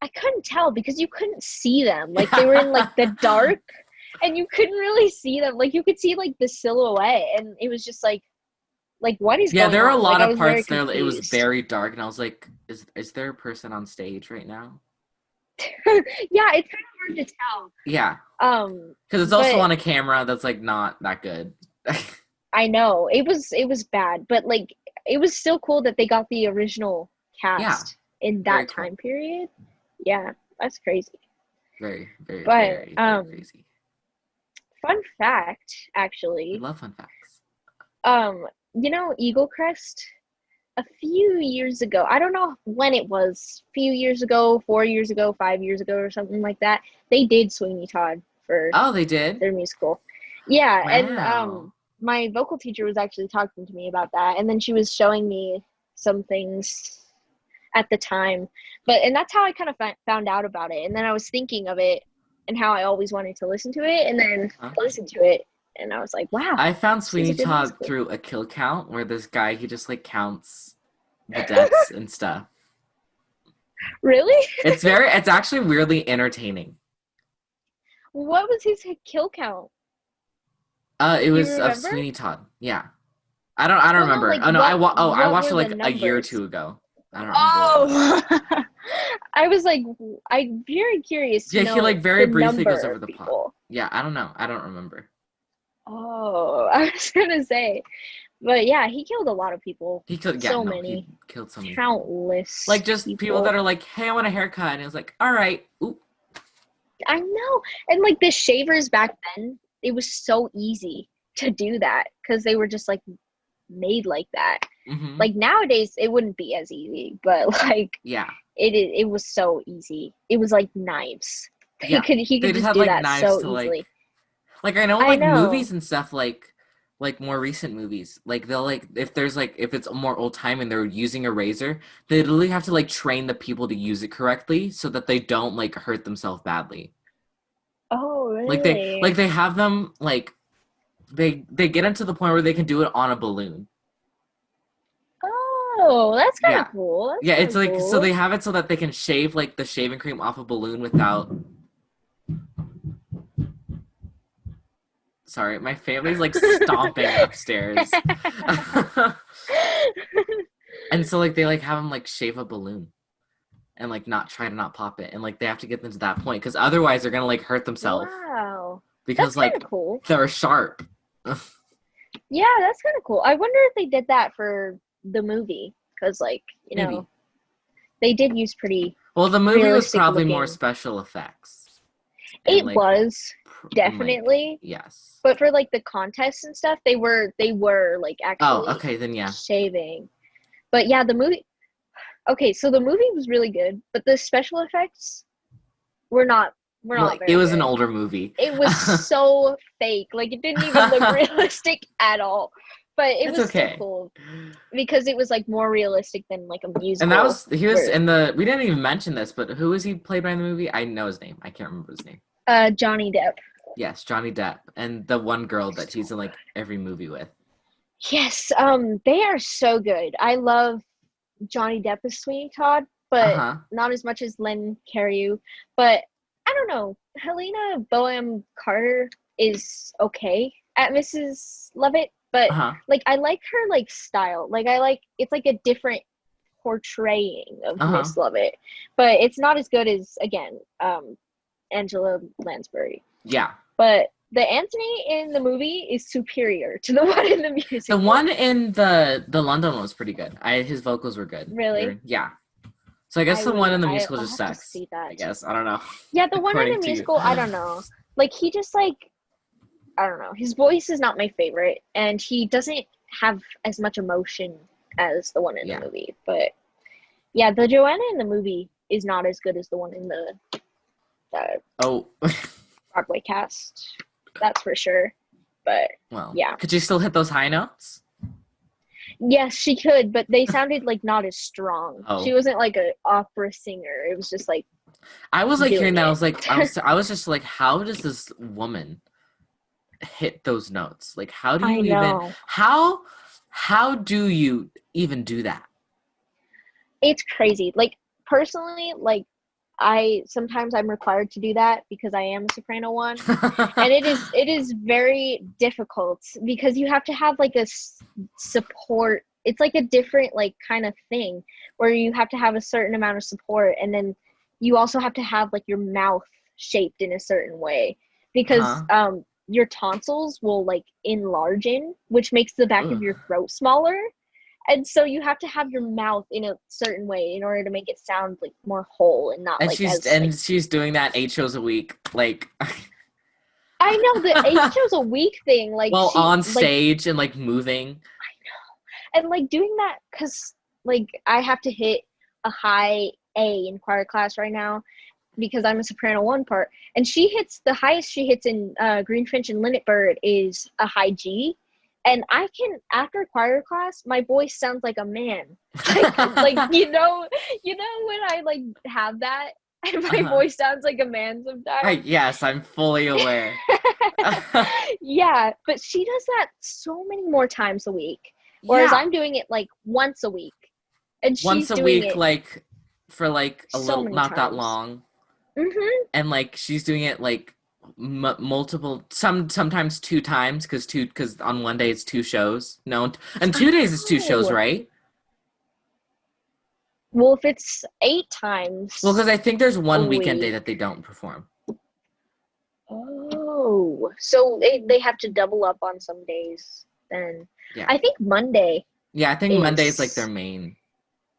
I couldn't tell because you couldn't see them. Like they were in like the dark and you couldn't really see them. Like you could see like the silhouette and it was just like what is Yeah, going there are a on? Like lot I of was very parts there that it was confused. very dark, and I was like, is there a person on stage right now? Yeah, it's kind of hard to tell. Yeah, Um because it's also but on a camera that's like not that good. I know it was bad, but like it was still cool that they got the original Yeah, cast in very that cool. time period. Yeah, that's crazy. Very, very, But very, very crazy. fun fact We actually, love fun facts. um you know Eagle Crest a few years ago, I don't know when it was, a few years ago, 4 years ago, 5 years ago, or something like that, they did Sweeney Todd for Oh, they did? their musical. Yeah, and Wow. my vocal teacher was actually talking to me about that, and then she was showing me some things at the time. But and that's how I kind of found out about it. And then I was thinking of it and how I always wanted to listen to it, and then Huh? I listened to it, and I was like, wow, I found this is a Sweeney good Todd musical. through a kill count where this guy he just like counts the deaths and stuff. Really? It's actually weirdly entertaining. What was his kill count? It Do you was of remember? Sweeney Todd. Yeah. I don't Well, no, remember. like Oh no, I what watched were it the like a year or numbers? two ago. I don't remember what it was. Oh, I was like, I'm very curious to Yeah, he like know very the briefly goes number over of the plot. people. Yeah, I don't know. I don't remember. Oh, I was gonna say, but yeah, he killed a lot of people. He killed yeah, So no, he many, killed so many people. countless Like just people that people. are like, "Hey, I want a haircut." And it was like, "All right." Ooh. I know, and like the shavers back then, it was so easy to do that because they were just like made like that. Mhm. Like nowadays, it wouldn't be as easy, but like Yeah. it was so easy. It was like knives. He Yeah. could They just just had do like that knives so to easily. like I know in I like know. movies and stuff like more recent movies, like they'll like if there's like if it's more old time and they're using a razor, they literally have to like train the people to use it correctly so that they don't like hurt themselves badly. Oh, Like really? they have them like they get them to the point where they can do it on a balloon. Oh, that's kind Yeah. of cool. That's Yeah, kind it's of like so they cool. have it so that they can shave like the shaving cream off a balloon without sorry, my family's like stomping upstairs. And so like they like have them like shave a balloon and like not try to not pop it and like they have to get them to that point because otherwise they're gonna like hurt themselves Wow. That's because kind like of cool. they're sharp. Yeah, that's kind of cool. I wonder if they did that for the movie because, like, Maybe. they did use pretty Well, the movie was realistic probably more looking. special effects and It like was like definitely, yes. but for like the contests and stuff, they were like Oh, actually okay, then yeah. shaving. But yeah, the movie. Okay, so the movie was really good, but the special effects were not were not Like it very was an good. older movie. It was so fake. Like it didn't even look realistic at all. But it It's was still okay. cool because it was like more realistic than like a And that musical was he was where in the we didn't even mention this, but who was he played by in the movie? I know his name. I can't remember his name. Johnny Depp. Yes, Johnny Depp and the one girl that he's in like every movie with. Yes, they are so good. I love Johnny Depp as Sweeney Todd, but Uh-huh. not as much as Len Cariou. But I don't know. Helena Bonham Carter is okay at Mrs. Lovett, but Uh-huh. like I like her like style. Like I like it's like a different portraying of Uh-huh. Miss Lovett, but it's not as good as again Angela Lansbury. Yeah. But the Anthony in the movie is superior to the one in the The musical. one in the London one was pretty good. His vocals were good. Really? Yeah. So I guess the one in the musical I'll just have to sucks. see I that. guess. I don't know. Yeah, the one in According the to you. musical, I don't know. Like he just like I don't know. His voice is not my favorite, and he doesn't have as much emotion as the one in the Yeah. movie. But yeah, the Joanna in the movie is not as good as the one in the Oh. Broadway cast. That's for sure. But Well. yeah. Could you still hit those high notes? Yes, she could, but they sounded like not as strong. She Oh. wasn't like an opera singer. It was just like I was like hearing doing that. I it. was like, I was just like, how does this woman hit those notes? Like, how do I you even know. how do you even do that? It's crazy. Like personally, like I sometimes I'm required to do that because I am a soprano one, and it is very difficult because you have to have like support. It's like a different like kind of thing where you have to have a certain amount of support, and then you also have to have like your mouth shaped in a certain way because Uh-huh. your tonsils will like enlarge in, which makes the back of Ugh. your throat smaller, and so you have to have your mouth in a certain way in order to make it sound like more whole and not And like she's as like doing that 8 shows a week. Like I know the 8 shows a week thing, like well she on like stage and like moving. and like doing that because like I have to hit a high A in choir class right now because I'm a soprano one part, and she hits the highest she hits in Greenfinch and Linnet Bird is a high G, and I can after choir class my voice sounds like a man, like when I like have that and my Uh-huh. voice sounds like a man sometimes. Yes, I'm fully aware. Yeah, but she does that so many more times a week, whereas Yeah. I'm doing it like once a week, and Once she's a doing week, it like for like a so little, many not that times. long, Mm-hmm. and like she's doing it like multiple, sometimes 2 times because on one day it's 2 shows. No, and 2 days it's 2 shows, Oh, right? well, if it's eight Well, because times I think there's a one weekend day week. that they don't perform. Oh, so they have to double up on some days. Then Yeah, I think Monday yeah. I think Monday is like their is main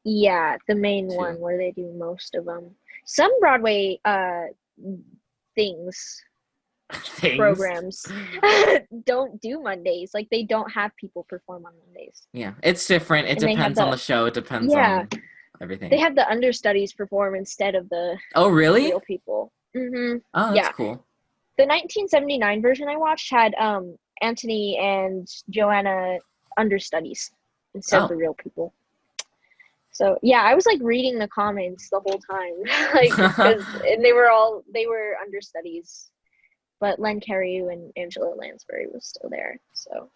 the main too. one where they do most of them. Some Broadway things Things. programs don't do Mondays. Like they don't have people perform on Mondays. Yeah, it's different. It And they have depends on the the show. It depends yeah, on they everything. have the understudies perform instead of the Oh, really? real people. Oh, that's Yeah. cool. The 1979 version I watched had Anthony and Joanna understudies instead of the Oh. real people. So yeah, I was like reading the comments the whole time, like because they were understudies, but Len Cariou and Angela Lansbury was still there. So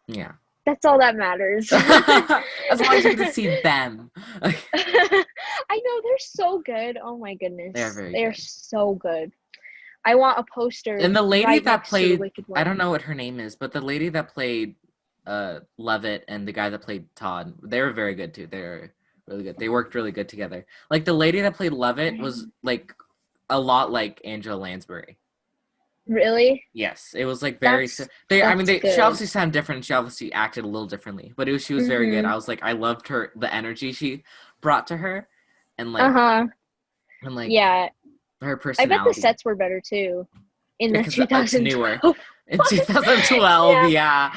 Yeah. that's all that matters. As long as you get to see them. I know they're so good. Oh my They are goodness, very they're good. so good. I want a poster And the lady right that next to the played, Wicked I one. don't know what her name is, but the lady that played Levitt and the guy that played Todd, they were very good too. They're really good. They worked really good together. Like the lady that played Levitt was like a lot like Angela Lansbury. Really? Yes, it was like very. That's She good. obviously sounded different. She obviously acted a little differently, but she was very good. Mm-hmm. I was like, I loved the energy she brought to her, and Uh-huh. like Yeah. her I bet the personality. sets were better too in Yeah, the because it's newer. 2012 In one. 2012, Yeah. yeah.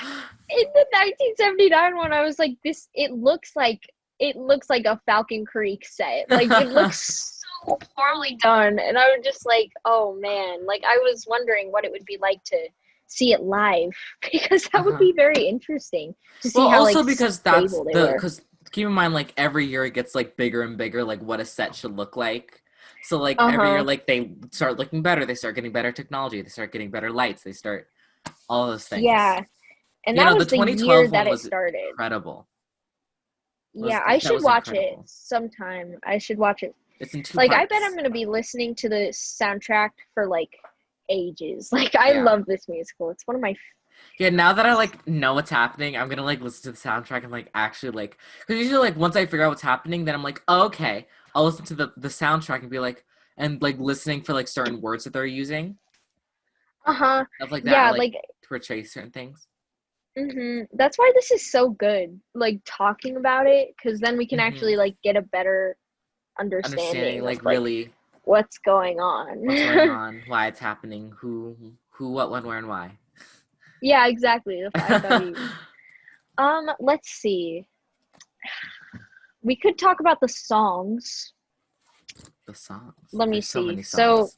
In the 1979 one, I was like, this, it looks like a Falcon Creek set. Like, it looks so poorly done. And I was just like, oh man. Like, I was wondering what it would be like to see it live because that would Uh-huh. be very interesting to Well, see how like also because stable they were. because keep in mind, like every year it gets like bigger and bigger, like what a set should look like. So like every year, Uh-huh. like they start looking better. They start getting better technology. They start getting better lights. They start all those things. Yeah. And You that know, the was the year 2012 that one it was started. incredible. Yeah, I That should was watch it incredible. sometime. I should watch it. It's in two Like, I bet I'm parts. gonna be listening to the soundtrack for like ages. Like, I Yeah. love this musical. It's one of my. Yeah, now that I like know what's happening, I'm gonna like listen to the soundtrack and like actually like because usually like once I figure out what's happening, then I'm like, oh, okay, I'll listen to the soundtrack and be like and like listening for like certain words that they're using, Uh-huh. stuff like that, or Yeah, like like, to portray certain things. that's why this is so good. Like talking about it, because then we can Mm-hmm. actually like get a better Understanding understanding of like like really what's going what's going on. on, why it's happening, what, when, where, and why. Yeah, exactly. The 5 W's. Let's see. We could talk about the songs. The songs. Let me There's so see. many So songs.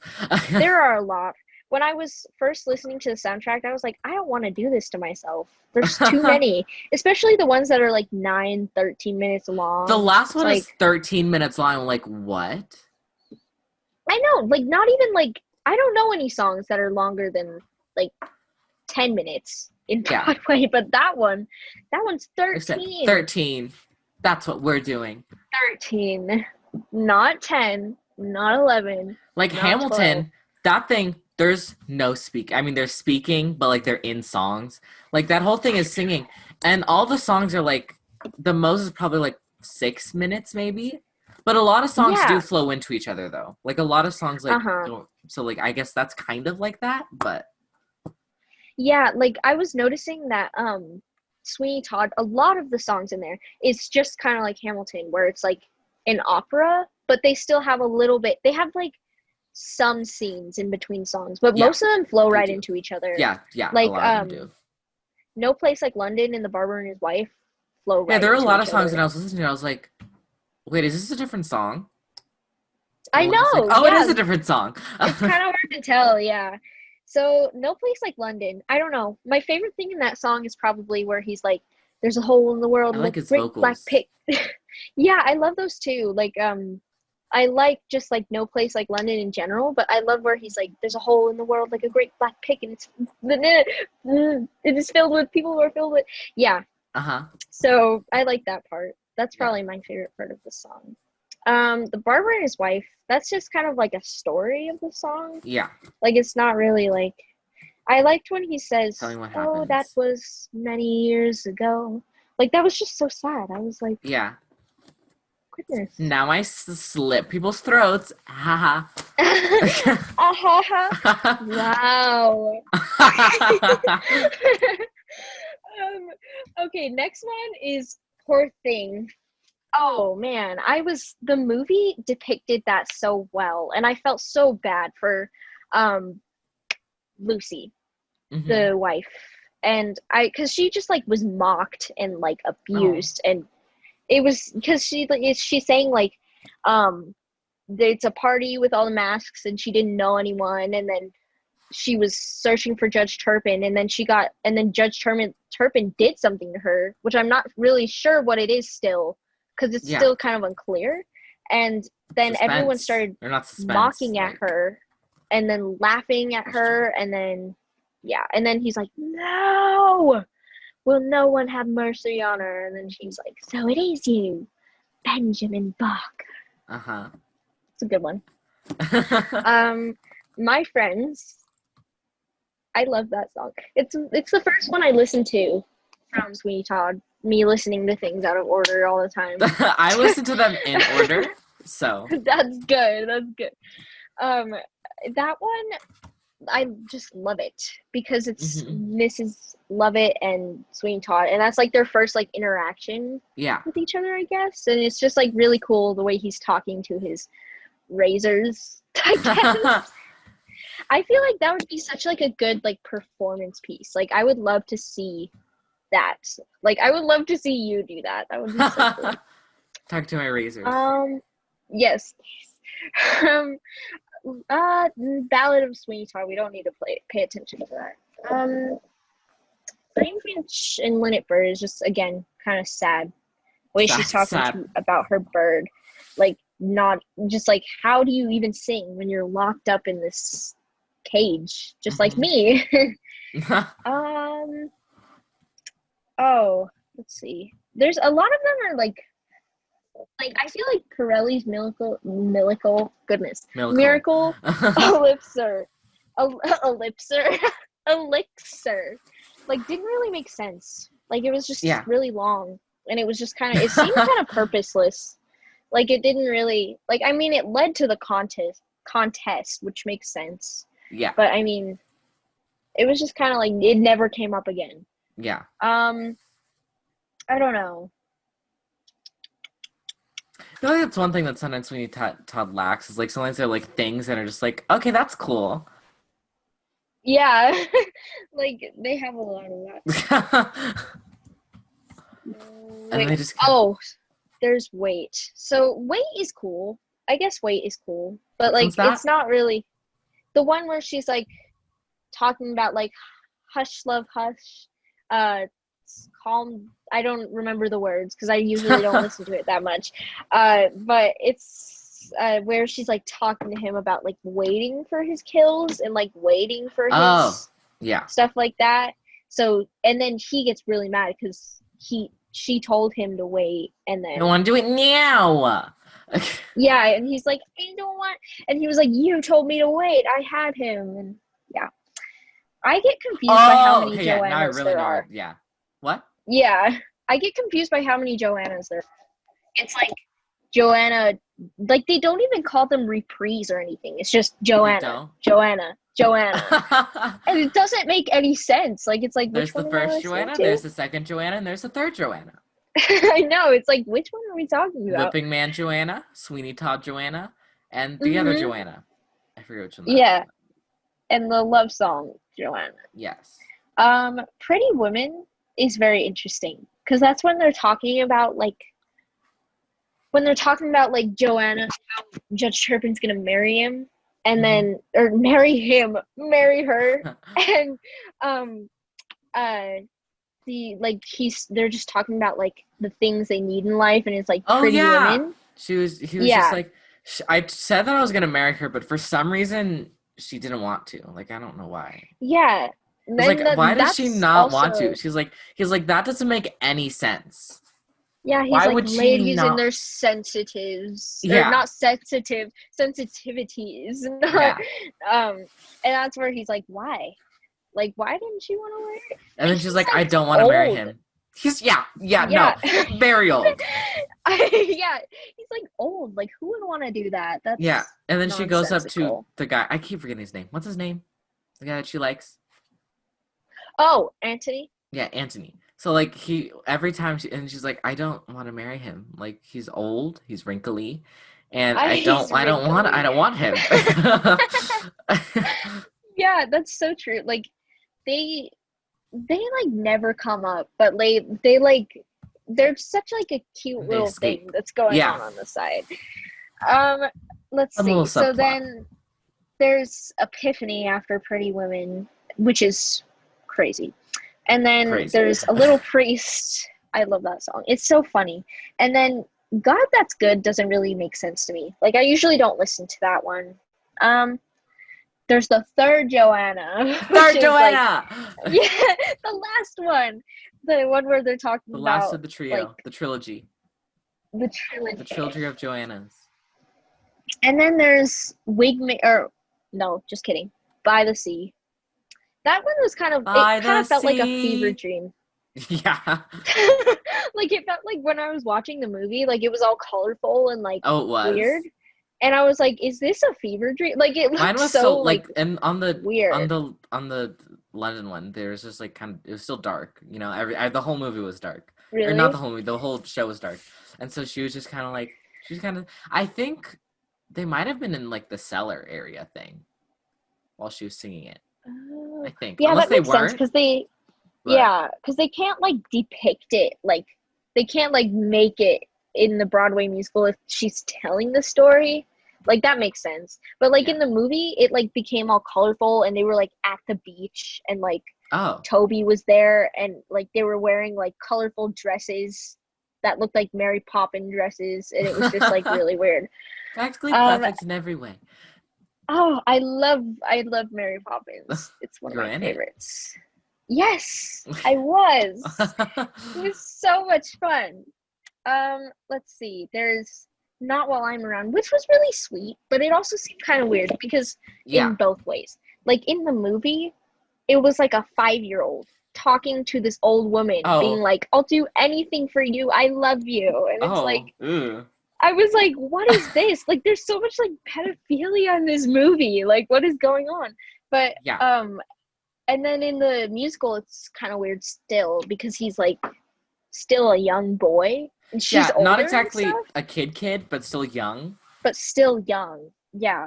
there are a lot. When I was first listening to the soundtrack, I was like, I don't want to do this to myself. There's too many, especially the ones that are like 9, 13 minutes The long. last It's one is like, 13 minutes long. I'm like, what? I know, like, not even like, I don't know any songs that are longer than like 10 minutes in Yeah. Broadway, but that one's I said 13. 13. That's what we're doing. 13. Not 10, not 11, Like not 12. Hamilton, that thing, there's no speak. I mean, they're speaking, but like they're in songs. Like that whole thing is singing. And all the songs are like, the most is probably like 6 minutes maybe. But a lot of songs do Yeah. flow into each other though. Like a lot of songs like Uh-huh. don't. So like I guess that's kind of like that, but Yeah, like I was noticing that Sweeney Todd, a lot of the songs in there is just kind of like Hamilton, where it's like an opera, but they still have a little bit. They have like some scenes in between songs, but yeah, most of them flow they right do. into each other. Yeah, a Like lot of them do. No Place Like London and The Barber and His Wife flow Yeah, right there are a into lot of each songs, other. and I was listening to it, I was like, wait, is this a different song? I And then I was like, know, oh, it yeah, is a different song. it's kind of hard to tell, yeah. So No Place Like London. I don't know. My favorite thing in that song is probably where he's like, "There's a hole in the world I and a like his great black vocals. pig." Yeah, I love those too. Like, I like just like No Place Like London in general, but I love where he's like, "There's a hole in the world like a great black pig, and it is filled with people who are filled with." Yeah, Uh-huh. so I like that part. That's Yeah. probably my favorite part of the song. The Barber and His Wife, that's just kind of like a story of the song. Yeah. Like, it's not really like, I liked when he says, Tell me what "Oh, that happens. was many years ago." Like, that was just so sad. I was like, Yeah. goodness. Now I slit people's throats. Haha. Ahaha. Wow. Okay, next one is Poor Thing. Oh man, the movie depicted that so well, and I felt so bad for um Lucy, hmm the wife. And cuz she just like was mocked and like Oh. abused, and it was cuz she's saying like um it's a party with all the masks and she didn't know anyone, and then she was searching for Judge Turpin, and then Judge Turpin did something to her, which I'm not really sure what it is still, because it's Yeah. still kind of unclear. And then everyone Suspense. started Or not suspense. mocking at Like, her and then laughing at her, and then yeah, and then he's like, "No, will no one have mercy on her?" And then she's like, "So it is you, Benjamin Bach." uh-huh. It's a good one. My Friends, I love that song. It's the first one I listened to from Sweeney Todd. Me listening to things out of order all the time. I listen to them in order, so. That's good. That's good. Um, that one, I just love it because it's Mm-hmm. Mrs. Lovett and Sweeney Todd, and that's like their first like interaction Yeah. with each other, I guess. And it's just like really cool the way he's talking to his razors, I guess. I feel like that would be such like a good like performance piece. Like I would love to see that. Like I would love to see you do that. That would be so cool. Talk to my razors. Yes. um Ballad of Sweeney Todd. We don't need to pay attention to that. Brain Finch and Linnet Bird is just again kind of sad. The way she's talking Sad. about her bird, like not just like how do you even sing when you're locked up in this cage, just like me. Oh, let's see. There's a lot of them are like I feel like Pirelli's Miracle Elixir, Elixir, like didn't really make sense. Like it was just really long, and it was just kind of it seemed kind of purposeless. Like it didn't really like. I mean, it led to the contest, which makes sense. Yeah. But I mean, it was just kind of like it never came up again. Yeah. I don't know. I feel like that's one thing that sometimes Sweeney Todd lacks is like sometimes there are like things that are just like, okay, that's cool. Yeah, like they have a lot of that. And they just there's Wait. So Wait is cool. I guess Wait is cool, but like it's not really the one where she's like talking about like hush love hush, calm. I don't remember the words because I usually don't listen to it that much. But it's where she's like talking to him about like waiting for his kills and like waiting for his stuff like that. So and then he gets really mad because she told him to wait and then I want to do it now. Yeah, and he's like, I don't want, and he was like, you told me to wait. I had him, and yeah. I get confused by how many Joannas there are. Yeah. What? Yeah, I get confused by how many Joannas there are. It's like Joanna, like they don't even call them reprise or anything. It's just Joanna. And it doesn't make any sense. Like it's like there's the first Joanna, there's the second Joanna, and there's the third Joanna. I know. It's like which one are we talking about? Whipping Man Joanna, Sweeney Todd Joanna, and the other Joanna. I forget which one. Yeah, and the love song Joanna. Yes. Pretty Women is very interesting because that's when they're talking about like Joanna, how Judge Turpin's gonna marry him, and then or marry her, and they're just talking about like the things they need in life, and it's like Pretty Women. He was just like, I said that I was gonna marry her, but for some reason she didn't want to. Like I don't know why. Yeah. Like, why does she not want to? He's like, that doesn't make any sense. Yeah, he's like ladies and their sensitives. Or not sensitive, sensitivities. Yeah. And that's where he's like, why? Like, why didn't she want to wear it? And then she's like, I don't want to marry him. He's no, very old. He's like old. Like, who would want to do that? That's and then she goes up to the guy. I keep forgetting his name. What's his name? The guy that she likes. Oh, Anthony. Yeah, Anthony. So like every time she's like, I don't want to marry him. Like he's old, he's wrinkly, and I don't want him. Yeah, that's so true. Like they like never come up, but they like they're such like a cute little thing that's going on the side. Let's see. So then there's Epiphany after Pretty Women, which is crazy. And then there's a little priest. I love that song. It's so funny. And then God That's Good doesn't really make sense to me. Like I usually don't listen to that one. There's the third Joanna. Third Joanna. Like, yeah, the last one. The one where they're talking about the last of the trio, like, the trilogy. The trilogy. The trilogy of Joannas. And then there's just kidding. By the Sea. That one was kind of felt like a fever dream. Yeah. Like it felt like when I was watching the movie, like it was all colorful and like it was weird. And I was like, is this a fever dream? Like, it Mine looked was so, like, and on the weird. London one, there was just like it was still dark. You know, the whole movie was dark, or not the Really? whole movie, the whole show was dark, and so she was just kind of like, I think they might have been in like the cellar area thing while she was singing it. I Oh. think, Yeah, unless that they makes sense, weren't, because they, but yeah, because they can't, like, depict it. Like, they can't, like, make it in the Broadway musical if she's telling the story. Like, that makes sense. But, like, yeah. in the movie, it, like, became all colorful, and they were, like, at the beach, and, like, Oh, Toby was there, and, like, they were wearing, like, colorful dresses that looked like Mary Poppins dresses, and it was just, like, really weird. practically Um, perfect in every way. oh, I love Mary Poppins. It's one of You're my in it. favorites. Yes, I was. It was so much fun. Let's see. There's Not While I'm Around, which was really sweet, but it also seemed kind of weird because Yeah. in both ways. Like in the movie, it was like a 5-year-old talking to this old woman, being Oh. like, I'll do anything for you. I love you. And it's like, Oh. Ew. I was like, what is this? Like, there's so much like pedophilia in this movie. Like, what is going on? But Yeah. and then in the musical, it's kind of weird still because he's like still a young boy and she's Yeah, not older and exactly stuff, a kid, but still young. but still young. Yeah,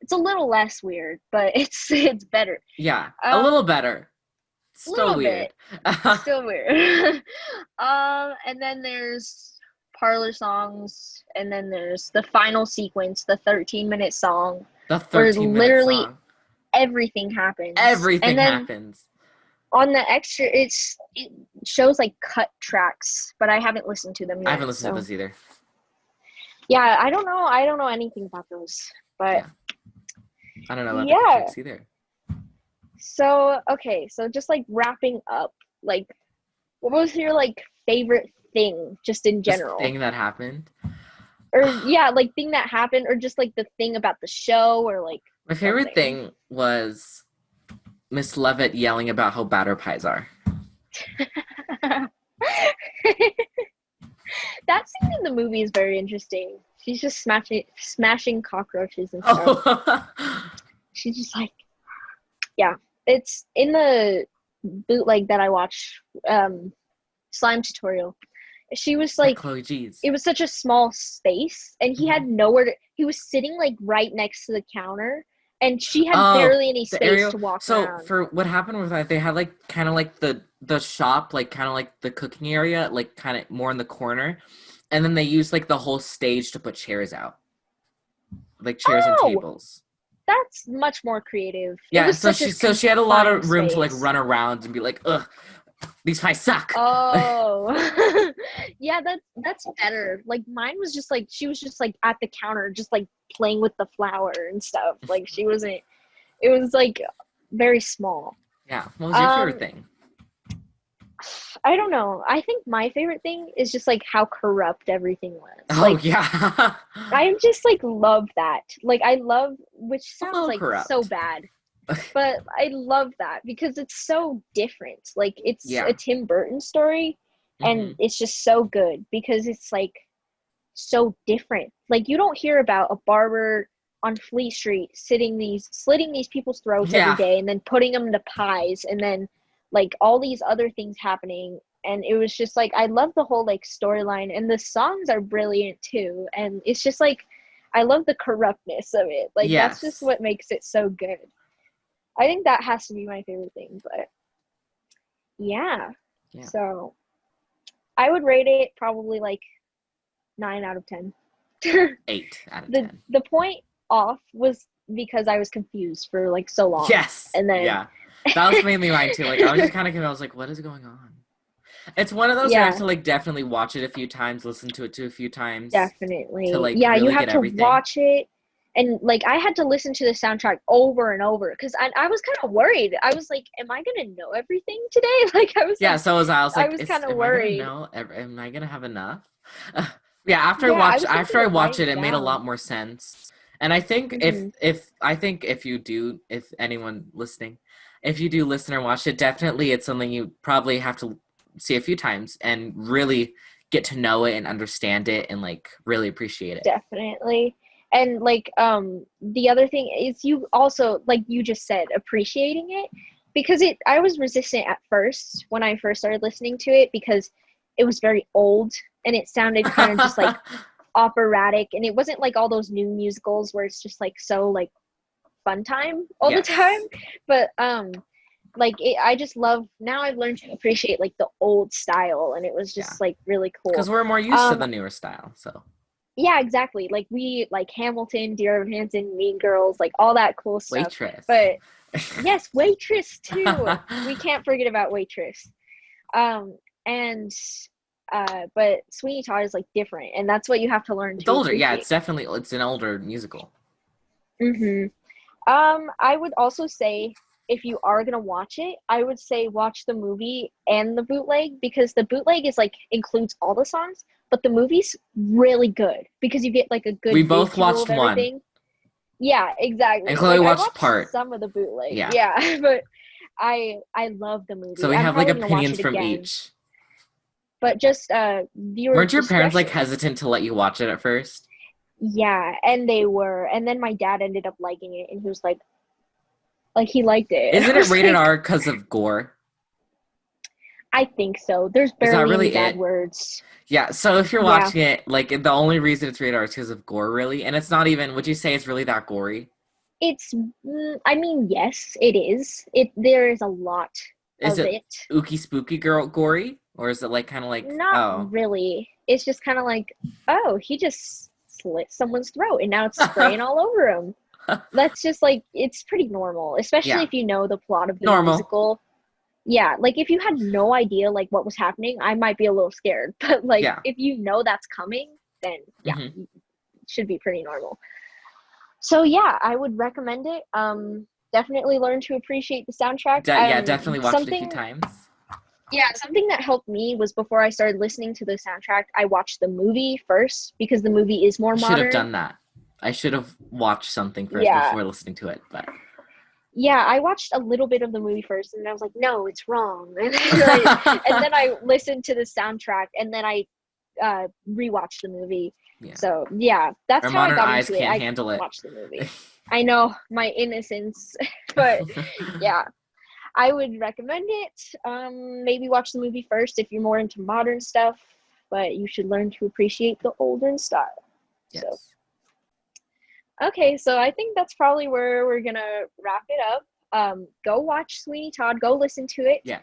it's a little less weird, but it's better. Yeah, a Um, little better. a Still little weird. bit, still weird. And then there's parlor songs, and then there's the final sequence, the 13-minute song, The where 13-minute literally song. everything happens. And Everything then happens. on the extra, it shows like cut tracks, but I haven't listened to them I yet. haven't listened to So this either. yeah, I don't know anything about those, but Yeah. I don't know about the cut yeah. tracks either. So okay, so just like wrapping up, like what was your like favorite thing just in This general? thing that happened. Or yeah, like thing that happened, or just like the thing about the show, or like My favorite something. thing was Miss Levitt yelling about how bad her pies are. That scene in the movie is very interesting. She's just smashing cockroaches and stuff. Oh. She's just like, yeah. It's in the bootleg that I watched, slime tutorial. She was Yeah, like, Chloe G's. it was such a small space, and he Mhm. had nowhere to. He was sitting like right next to the counter, and she had Oh, barely any the space area. to walk So around. for what happened with that, they had like kind of like the shop, like kind of like the cooking area, like kind of more in the corner, and then they used like the whole stage to put chairs out, like chairs and Oh, tables. that's much more creative. It Yeah, was so such a she had a lot confined of room to like space. run around and be like, ugh, these pies suck. Oh, yeah, that's better. Like mine was just like she was just like at the counter, just like playing with the flour and stuff. Like she wasn't. It was like very small. Yeah, what was your favorite Um, thing? I don't know. I think my favorite thing is just like how corrupt everything was. Oh Like yeah, I just like love that. Like I love, which a sounds little like so corrupt. bad, but I love that because it's so different. Like it's a Yeah. Tim Burton story, and Hmm. it's just so good because it's like so different. Like you don't hear about a barber on Fleet Street slitting these people's throats every Yeah. day and then putting them to pies and then like all these other things happening. And it was just like I love the whole like storyline, and the songs are brilliant too. And it's just like I love the corruptness of it. Like that's just Yes. what makes it so good. I think that has to be my favorite thing, but yeah. Yeah. So I would rate it probably like 9 out of 10. 8 out of the 10. the point off was because I was confused for like so long. Yes. And then Yeah. That was mainly mine too. Like I was just kind of confused. I was like, what is going on? It's one of those where I have yeah, to like definitely watch it a few times, listen to it a few times to definitely. like Yeah, you really have get to everything. watch it. And like I had to listen to the soundtrack over and over because I was kind of worried. I was like, am I gonna know everything today? Like Yeah, so was I. I was I like, was is kind of am I gonna worried. know? Am I gonna have enough? Yeah, after I Yeah, I watched was tempted after I to write watched it, it it made a down. lot more sense. And I think Hmm. if you do, if anyone listening, if you do listen or watch it, definitely it's something you probably have to see a few times and really get to know it and understand it and like really appreciate it. Definitely. And like the other thing is you also, like you just said, appreciating it, because I was resistant at first when I first started listening to it, because it was very old and it sounded kind of just like operatic, and it wasn't like all those new musicals where it's just like so like fun time all the time. Yes. But like I just love, now I've learned to appreciate like the old style, and it was just like really cool Because we're more used to the newer style, so. Yeah, exactly. Like we like Hamilton, Dear Evan Hansen, Mean Girls, like all that cool stuff. Waitress. But yes, Waitress too. We can't forget about Waitress. And but Sweeney Todd is like different, and that's what you have to learn It's to older. Yeah, appreciate. it's an older musical. Mm-hmm. I would also say, if you are gonna watch it, I would say watch the movie and the bootleg, because the bootleg is like includes all the songs, but the movie's really good because you get like a We good both visual of watched one, everything. Yeah, and exactly. Chloe Like I watched watched part. some of the bootleg. Yeah. Yeah, but I love the So movie. we I'm have like probably gonna watch opinions it from again. each. But just viewer Weren't your parents like discretion. hesitant to let you watch it at first? Yeah, and they were. And then my dad ended up liking it, and he was like he liked it. And I Isn't it was rated like, R because of gore? I think so. There's Is that barely any really bad it? words. Yeah, so if you're Yeah. watching it, like the only reason it's rated R is because of gore, really, and it's not even. Would you say it's really that gory? It's, I mean, yes, it is. There is a lot Is of it it. ooky spooky girl gory, or is it like kind of like Not oh? really. It's just kind of like, oh, he just slit someone's throat and now it's spraying all over him. That's just like, it's pretty normal, especially Yeah, if you know the plot of the normal. musical. Yeah, like if you had no idea like what was happening, I might be a little scared. But like Yeah. if you know that's coming, then yeah, Hmm. it should be pretty normal. So yeah, I would recommend it. Definitely learn to appreciate the soundtrack. Yeah, definitely watched it a few Something times. Yeah, something that helped me was, before I started listening to the soundtrack, I watched the movie first because the movie is more I should have modern. done that. I should have watched something first Yeah. before listening to it, but Yeah, I watched a little bit of the movie first and I was like, no, it's wrong. And then I listened to the soundtrack, and then I rewatched the movie. yeah, So yeah, that's our how I modern got eyes into it. can't I handle it. watched the movie. I know, my innocence, but yeah, I would recommend it. Maybe watch the movie first if you're more into modern stuff, but you should learn to appreciate the older style. So, Yes. okay, so I think that's probably where we're gonna wrap it up. Go watch Sweeney Todd. Go listen to it. Yes.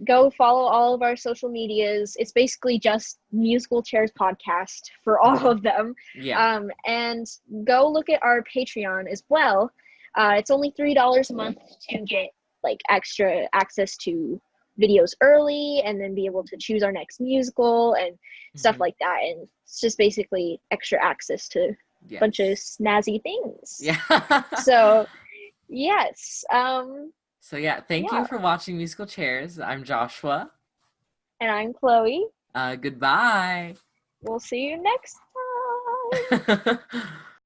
Go follow all of our social medias. It's basically just Musical Chairs podcast for all of them. Yeah. And go look at our Patreon as well. It's only $3 a month to get like extra access to videos early, and then be able to choose our next musical and stuff like that. And it's just basically extra access to a bunch of snazzy things. Yeah. So yes. So yeah, thank you Yeah. for watching Musical Chairs. I'm Joshua. And I'm Chloe. Goodbye. We'll see you next time.